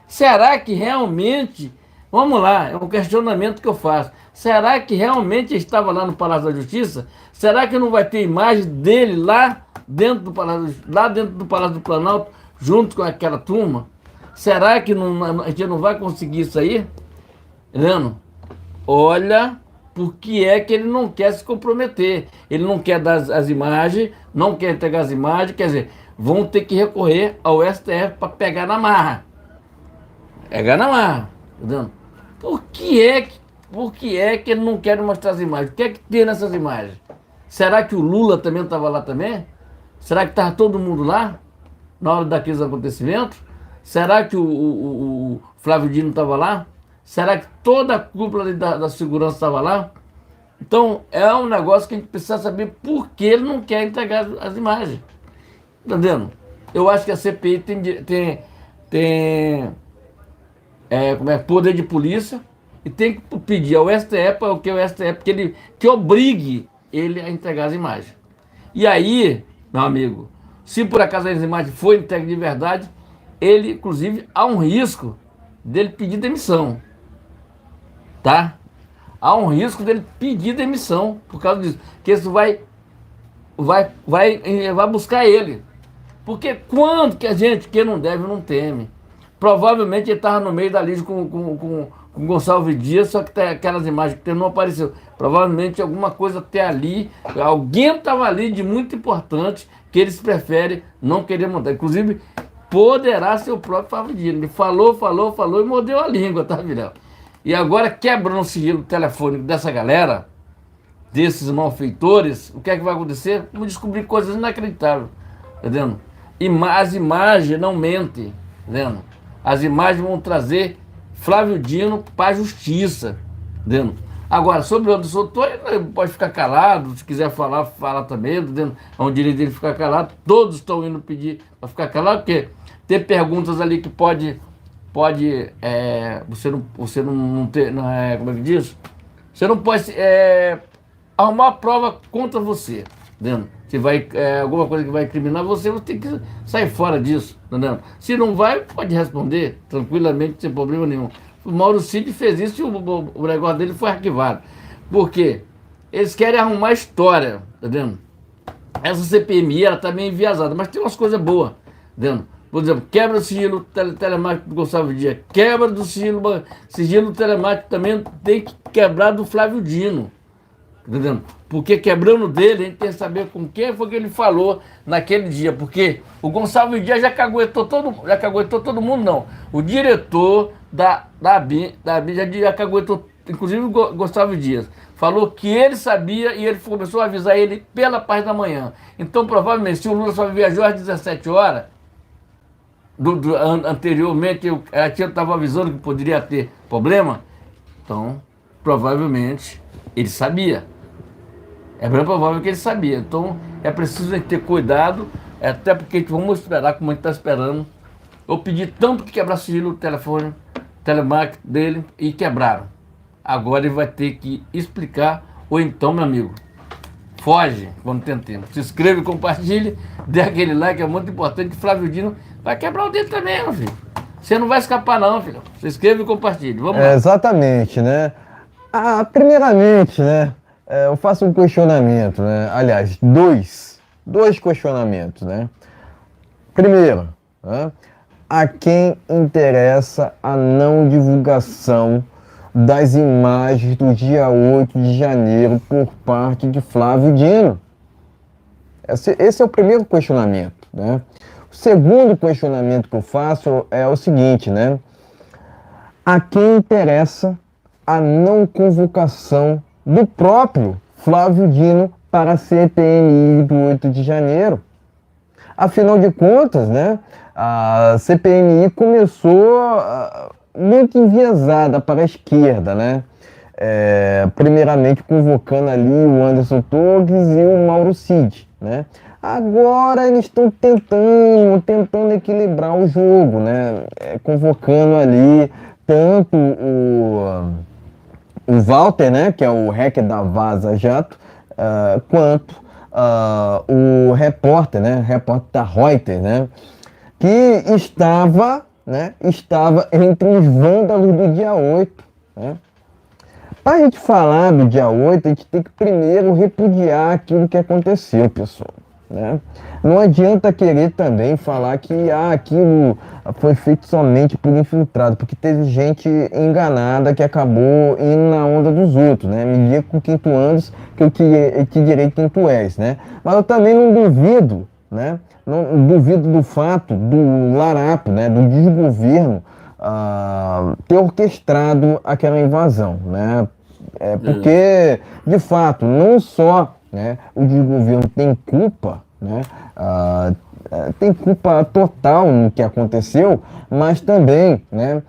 Será que realmente, vamos lá, é um questionamento que eu faço. Será que realmente estava lá no Palácio da Justiça? Será que não vai ter imagem dele lá dentro do Palácio do Planalto, junto com aquela turma? Será que a gente não vai conseguir isso aí? Entendendo? Olha, por que é que ele não quer se comprometer? Ele não quer dar as imagens, não quer entregar as imagens, quer dizer, vão ter que recorrer ao STF para pegar na marra. Pegar na marra, entendeu? Por que é que ele não quer mostrar as imagens? O que é que tem nessas imagens? Será que o Lula também estava lá também? Será que estava todo mundo lá na hora daqueles acontecimentos? Será que o Flávio Dino estava lá? Será que toda a cúpula da segurança estava lá? Então, é um negócio que a gente precisa saber por que ele não quer entregar as imagens. Entendendo? Eu acho que a CPI tem poder de polícia e tem que pedir ao STF, que obrigue ele a entregar as imagens. E aí, meu amigo, se por acaso as imagens forem entregues de verdade, ele, inclusive, há um risco dele pedir demissão. Tá? Há um risco dele pedir demissão por causa disso. Que isso vai buscar ele. Porque quando que a gente, quem não deve, não teme. Provavelmente ele estava no meio da lista com Gonçalves Dias, só que aquelas imagens que não apareceu. Provavelmente alguma coisa até ali, alguém estava ali de muito importante que eles preferem não querer mandar. Inclusive, poderá ser o próprio Flávio Dino. Ele falou e mordeu a língua, tá, Vilela? E agora, quebrando o sigilo telefônico dessa galera, desses malfeitores, o que é que vai acontecer? Vamos descobrir coisas inacreditáveis, entendendo? As imagens não mentem, entendendo? As imagens vão trazer Flávio Dino para a justiça, entendendo? Agora, sobre o Anderson Torres, ele pode ficar calado, se quiser falar, fala também, entendendo? É um direito dele ficar calado, todos estão indo pedir para ficar calado, porque tem perguntas ali que pode você não ter, como é que diz? Você não pode arrumar prova contra você, entendeu? Se vai, alguma coisa que vai incriminar você, você tem que sair fora disso, entendeu? Se não vai, pode responder tranquilamente, sem problema nenhum. O Mauro Cid fez isso e o negócio dele foi arquivado. Por quê? Eles querem arrumar história, entendeu? essa CPMI, ela tá meio enviesada, mas tem umas coisas boas dentro. Por exemplo, quebra do sigilo telemático do Gonçalves Dias, quebra do sigilo telemático também tem que quebrar do Flávio Dino. Entendeu? Porque quebrando dele, a gente tem que saber com quem foi que ele falou naquele dia. Porque o Gonçalves Dias já caguetou todo mundo, não. O diretor da ABIN já caguetou, inclusive o Gonçalves Dias. Falou que ele sabia e ele começou a avisar ele pela parte da manhã. Então, provavelmente, se o Lula só viajou às 17 horas, anteriormente, a tia estava avisando que poderia ter problema, então, provavelmente, ele sabia. É bem provável que ele sabia. Então, é preciso a gente ter cuidado, até porque vamos esperar como a gente está esperando. Eu pedi tanto que quebrasse o sigilo do telefone, telemarketing dele, e quebraram. Agora ele vai ter que explicar, ou então, meu amigo, foge quando tem tempo. Se inscreva e compartilhe, dê aquele like, é muito importante, que Flávio Dino vai quebrar o dele também, meu filho. Você não vai escapar não, filho. Se inscreva e compartilhe. Vamos lá. Exatamente, né? Primeiramente, né? Eu faço um questionamento, né? Aliás, dois questionamentos, né? Primeiro, né? A quem interessa a não divulgação das imagens do dia 8 de janeiro por parte de Flávio Dino? Esse é o primeiro questionamento, né? O segundo questionamento que eu faço é o seguinte, né? A quem interessa a não convocação do próprio Flávio Dino para a CPMI do 8 de janeiro? Afinal de contas, né, a CPMI começou muito enviesada para a esquerda, né? Primeiramente convocando ali o Anderson Torres e o Mauro Cid, né? Agora eles estão tentando equilibrar o jogo, né? Convocando ali tanto o Walter, né, que é o hacker da Vaza Jato, quanto o repórter, né, repórter da Reuters, né, que estava entre os vândalos do dia 8, né. Para a gente falar do dia 8, a gente tem que primeiro repudiar aquilo que aconteceu, pessoal, né? Não adianta querer também falar que aquilo foi feito somente por infiltrado, porque teve gente enganada que acabou indo na onda dos outros, né? Me diga com quem tu andas, que eu te direi quem tu és, né? Mas eu também não duvido, né? Não duvido do fato do Larapo, né? Do desgoverno ter orquestrado aquela invasão, né? Porque, de fato, não só, né, o desgoverno tem culpa, né, tem culpa total no que aconteceu, mas também, né,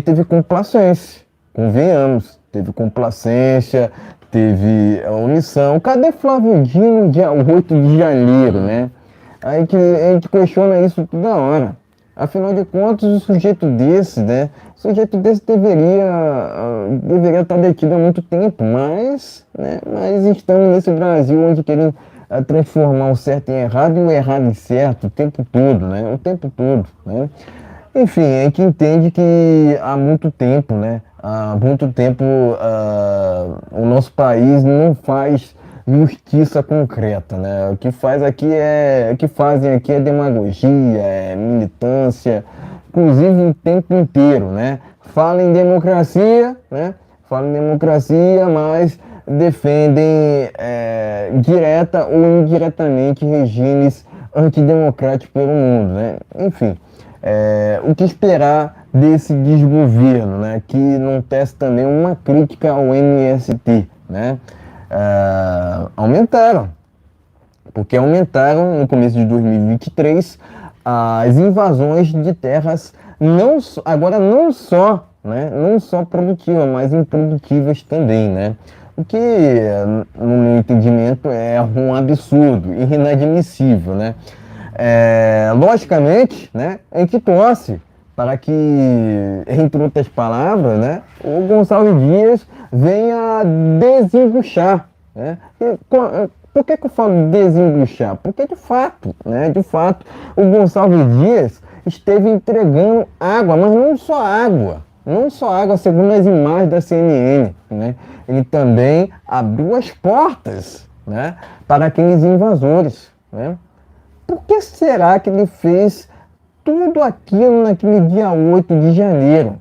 teve complacência, convenhamos, teve complacência, teve omissão. Cadê Flávio Dino dia 8 de janeiro, né? A gente questiona isso toda hora. Afinal de contas, o sujeito desse, né? O sujeito desse deveria estar detido há muito tempo, mas estamos nesse Brasil onde querem transformar o certo em errado e o errado em certo o tempo todo, né? O tempo todo, né? Enfim, a gente entende que há muito tempo, né? O nosso país não faz justiça concreta, né? O que fazem aqui é demagogia, é militância, inclusive o tempo inteiro, né? Fala em democracia, né? Mas defendem direta ou indiretamente regimes antidemocráticos pelo mundo, né? Enfim, o que esperar desse desgoverno, né? Que não tece também uma crítica ao MST, né? Aumentaram no começo de 2023 as invasões de terras, não só produtivas, mas improdutivas também, né? O que, no meu entendimento, é um absurdo, inadmissível, né? Logicamente, né, a gente torce para que, entre outras palavras, né, o Gonçalves Dias venha desembuchar, né? Por que eu falo desembuchar? Porque, de fato, o Gonçalves Dias esteve entregando água, mas não só água, segundo as imagens da CNN, né? Ele também abriu as portas né, para aqueles invasores, né? Por que será que ele fez tudo aquilo naquele dia 8 de janeiro?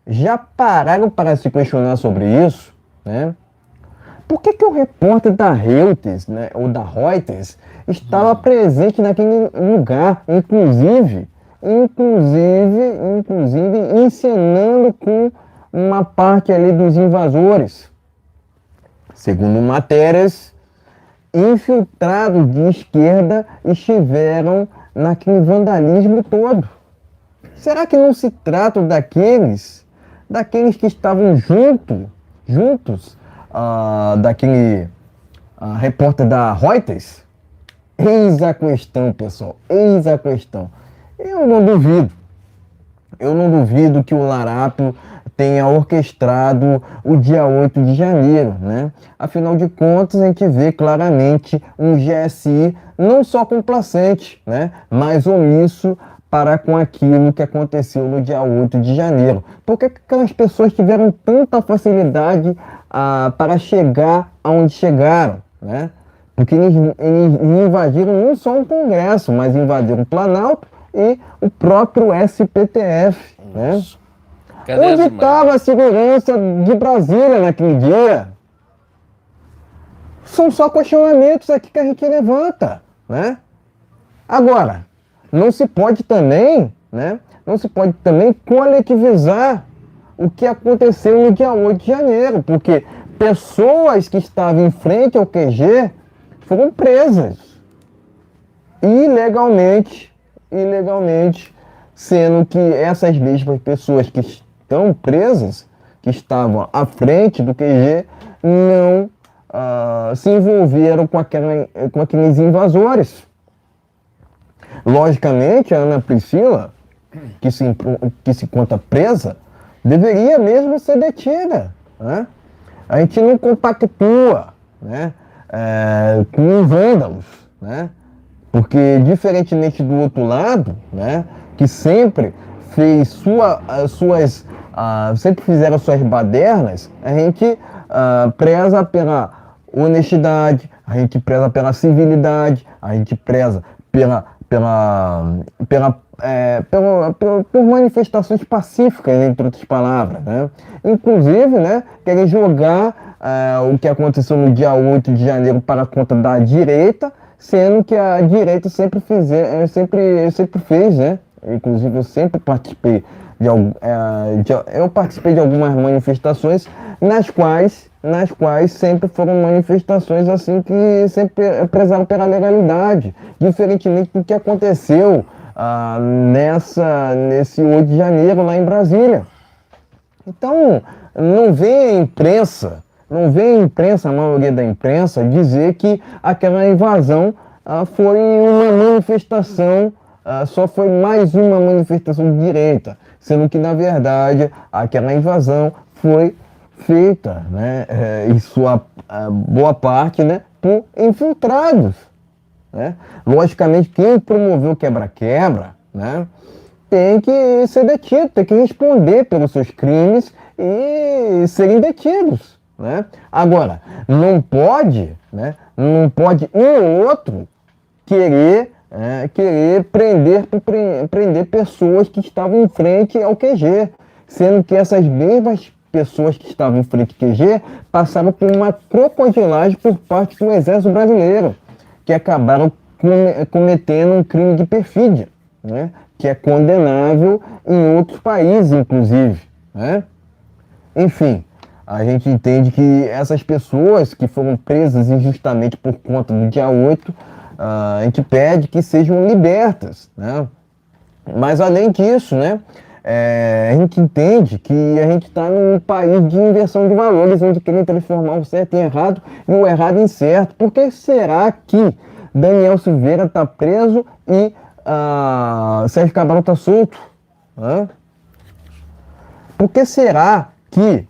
Já pararam para se questionar sobre isso, né? Por que o repórter da Reuters, né, ou da Reuters, estava presente naquele lugar, inclusive encenando com uma parte ali dos invasores? Segundo matérias, infiltrados de esquerda estiveram naquele vandalismo todo. Será que não se trata daqueles que estavam juntos daquele repórter da Reuters? Eis a questão, pessoal, eis a questão. Eu não duvido que o Larápio tenha orquestrado o dia 8 de janeiro, né? Afinal de contas, a gente vê claramente um GSI não só complacente, né, mas omisso para com aquilo que aconteceu no dia 8 de janeiro. Por que aquelas pessoas tiveram tanta facilidade para chegar aonde chegaram, né? Porque eles invadiram não só o Congresso, mas invadiram o Planalto e o próprio SPTF, né? Onde estava a segurança de Brasília naquele dia? São só questionamentos aqui que a gente levanta, né? Agora, não se pode também coletivizar o que aconteceu no dia 8 de janeiro, porque pessoas que estavam em frente ao QG foram presas ilegalmente, sendo que essas mesmas pessoas que estão presas, que estavam à frente do QG, não se envolveram com aqueles invasores. Logicamente, a Ana Priscila, que se conta presa, deveria mesmo ser detida, né? A gente não compactua, né, com vândalos, né? Porque, diferentemente do outro lado, né, que sempre fez sempre fizeram suas badernas, a gente preza pela honestidade, a gente preza pela civilidade, a gente preza por manifestações pacíficas, entre outras palavras, né? Inclusive, né, querem jogar o que aconteceu no dia 8 de janeiro para a conta da direita, sendo que a direita sempre fez, né? Inclusive, eu sempre participei eu participei de algumas manifestações nas quais sempre foram manifestações assim que sempre prezaram pela legalidade, diferentemente do que aconteceu nesse 8 de janeiro lá em Brasília. Então, não vê a imprensa, a maioria da imprensa, dizer que aquela invasão foi uma manifestação, só foi mais uma manifestação de direita, sendo que, na verdade, aquela invasão foi feita, né, em sua boa parte, né, por infiltrados, né? Logicamente, quem promoveu o quebra-quebra, né, tem que ser detido, tem que responder pelos seus crimes e serem detidos, né? Agora, não pode um ou outro querer prender pessoas que estavam em frente ao QG, sendo que essas mesmas pessoas que estavam em frente ao QG passaram por uma crocodilagem por parte do Exército Brasileiro, que acabaram cometendo um crime de perfídia, né, que é condenável em outros países, inclusive, né? Enfim, a gente entende que essas pessoas que foram presas injustamente por conta do dia 8, a gente pede que sejam libertas, né? Mas além disso, né, a gente entende que a gente está num país de inversão de valores, onde querem transformar o certo em errado e o errado em certo. Por que será que Daniel Silveira está preso e Sérgio Cabral está solto? Por que será que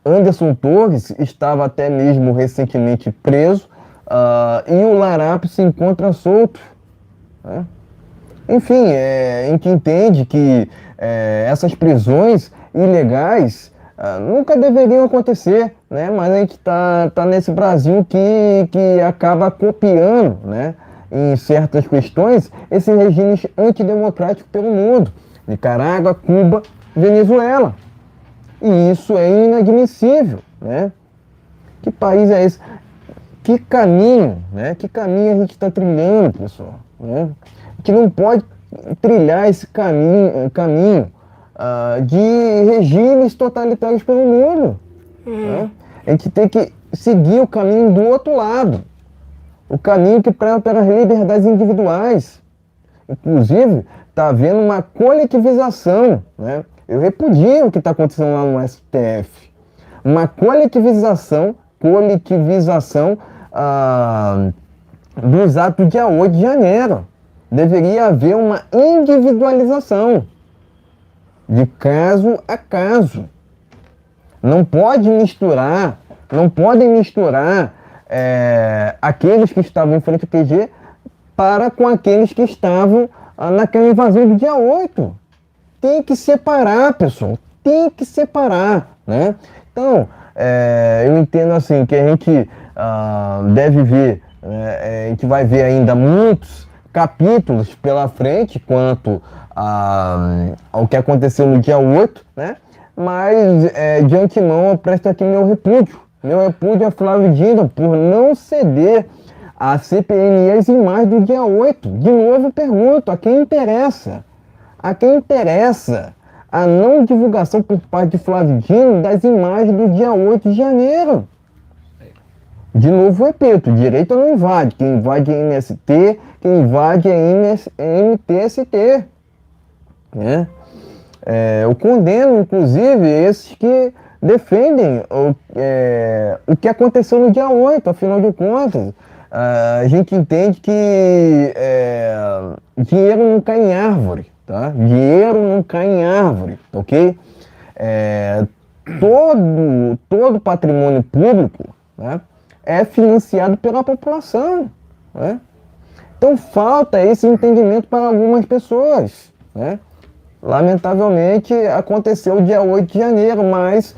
Anderson Torres estava até mesmo recentemente preso e o Larápio se encontra solto? Enfim, a gente entende que essas prisões ilegais nunca deveriam acontecer, né? Mas a gente tá nesse Brasil que acaba copiando, né? Em certas questões, esses regimes antidemocráticos pelo mundo. Nicarágua, Cuba, Venezuela. E isso é inadmissível, né? Que país é esse? Que caminho, né? Que caminho a gente está trilhando, pessoal, né? A gente não pode trilhar esse caminho de regimes totalitários pelo mundo, né? A gente tem que seguir o caminho do outro lado, o caminho que preza pelas liberdades individuais. Inclusive, está havendo uma coletivização, né? Eu repudio o que está acontecendo lá no STF. Uma coletivização dos atos do dia 8 de janeiro. Deveria haver uma individualização de caso a caso. Não podem misturar aqueles que estavam em frente ao QG com aqueles que estavam naquela invasão do dia 8. Tem que separar, pessoal. Tem que separar, né? Então, eu entendo assim que a gente deve ver, a gente vai ver ainda muitos capítulos pela frente quanto ao que aconteceu no dia 8, né? Mas de antemão eu presto aqui meu repúdio a Flávio Dino por não ceder à CPMI as imagens do dia 8. De novo pergunto, a quem interessa? A quem interessa a não divulgação por parte de Flávio Dino das imagens do dia 8 de janeiro? De novo repito, direito não invade. Quem invade é MST, quem invade é MTST. Né? Eu condeno, inclusive, esses que defendem o que aconteceu no dia 8, afinal de contas. A gente entende que dinheiro não cai em árvore, tá? Dinheiro não cai em árvore, ok? Todo patrimônio público, né, é financiado pela população, né? Então falta esse entendimento para algumas pessoas, né? Lamentavelmente aconteceu o dia 8 de janeiro, mas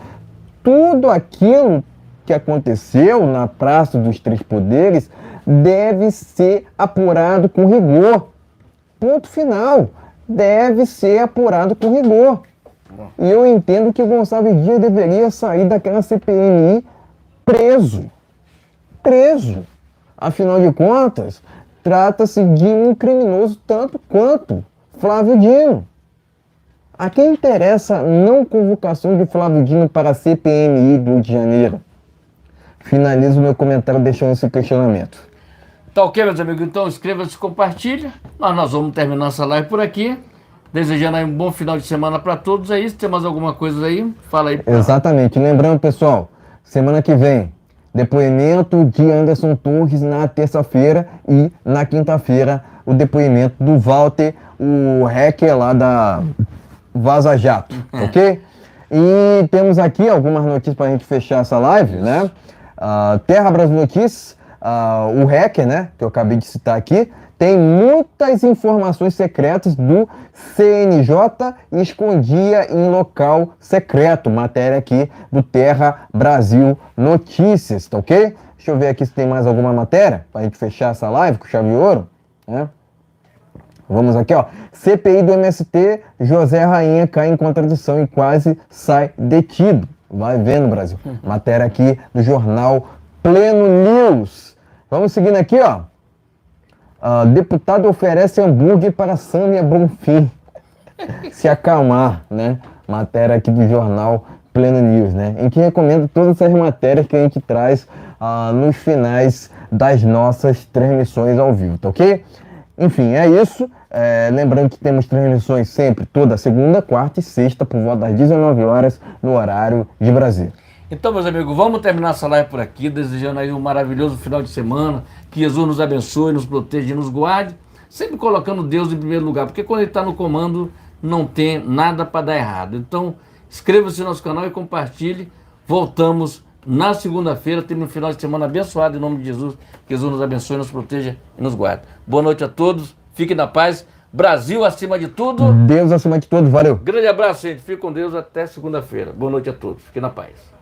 tudo aquilo que aconteceu na Praça dos Três Poderes deve ser apurado com rigor. Ponto final. Deve ser apurado com rigor. E eu entendo que o Gonçalves Dias deveria sair daquela CPMI preso. Afinal de contas, trata-se de um criminoso tanto quanto Flávio Dino. A quem interessa a não convocação de Flávio Dino para a CPMI do Rio de Janeiro? Finalizo o meu comentário deixando esse questionamento. Tá ok, meus amigos? Então inscreva-se e compartilha. Nós vamos terminar essa live por aqui. Desejando aí um bom final de semana para todos. É isso? Tem mais alguma coisa aí? Fala aí. Exatamente. Lembrando, pessoal, semana que vem, depoimento de Anderson Torres na terça-feira e na quinta-feira o depoimento do Walter, o hacker lá da Vaza Jato, ok? E temos aqui algumas notícias para a gente fechar essa live, né? Terra Brasil Notícias, o hacker, né, que eu acabei de citar aqui, tem muitas informações secretas do CNJ e escondia em local secreto. Matéria aqui do Terra Brasil Notícias, tá ok? Deixa eu ver aqui se tem mais alguma matéria para a gente fechar essa live com chave de ouro, né? Vamos aqui, ó. CPI do MST, José Rainha cai em contradição e quase sai detido. Vai vendo, Brasil. Matéria aqui do jornal Pleno News. Vamos seguindo aqui, ó. Deputado oferece hambúrguer para Sâmia Bonfim se acalmar, né? Matéria aqui do jornal Pleno News, né? Em que recomendo todas essas matérias que a gente traz nos finais das nossas transmissões ao vivo, tá ok? Enfim, é isso. Lembrando que temos transmissões sempre, toda segunda, quarta e sexta, por volta das 19 horas, no horário de Brasília. Então, meus amigos, vamos terminar essa live por aqui, desejando aí um maravilhoso final de semana, que Jesus nos abençoe, nos proteja e nos guarde, sempre colocando Deus em primeiro lugar, porque quando Ele está no comando, não tem nada para dar errado. Então, inscreva-se no nosso canal e compartilhe. Voltamos na segunda-feira, tendo um final de semana abençoado, em nome de Jesus, que Jesus nos abençoe, nos proteja e nos guarde. Boa noite a todos, fiquem na paz. Brasil acima de tudo. Deus acima de tudo. Valeu. Grande abraço, gente. Fique com Deus. Até segunda-feira. Boa noite a todos. Fique na paz.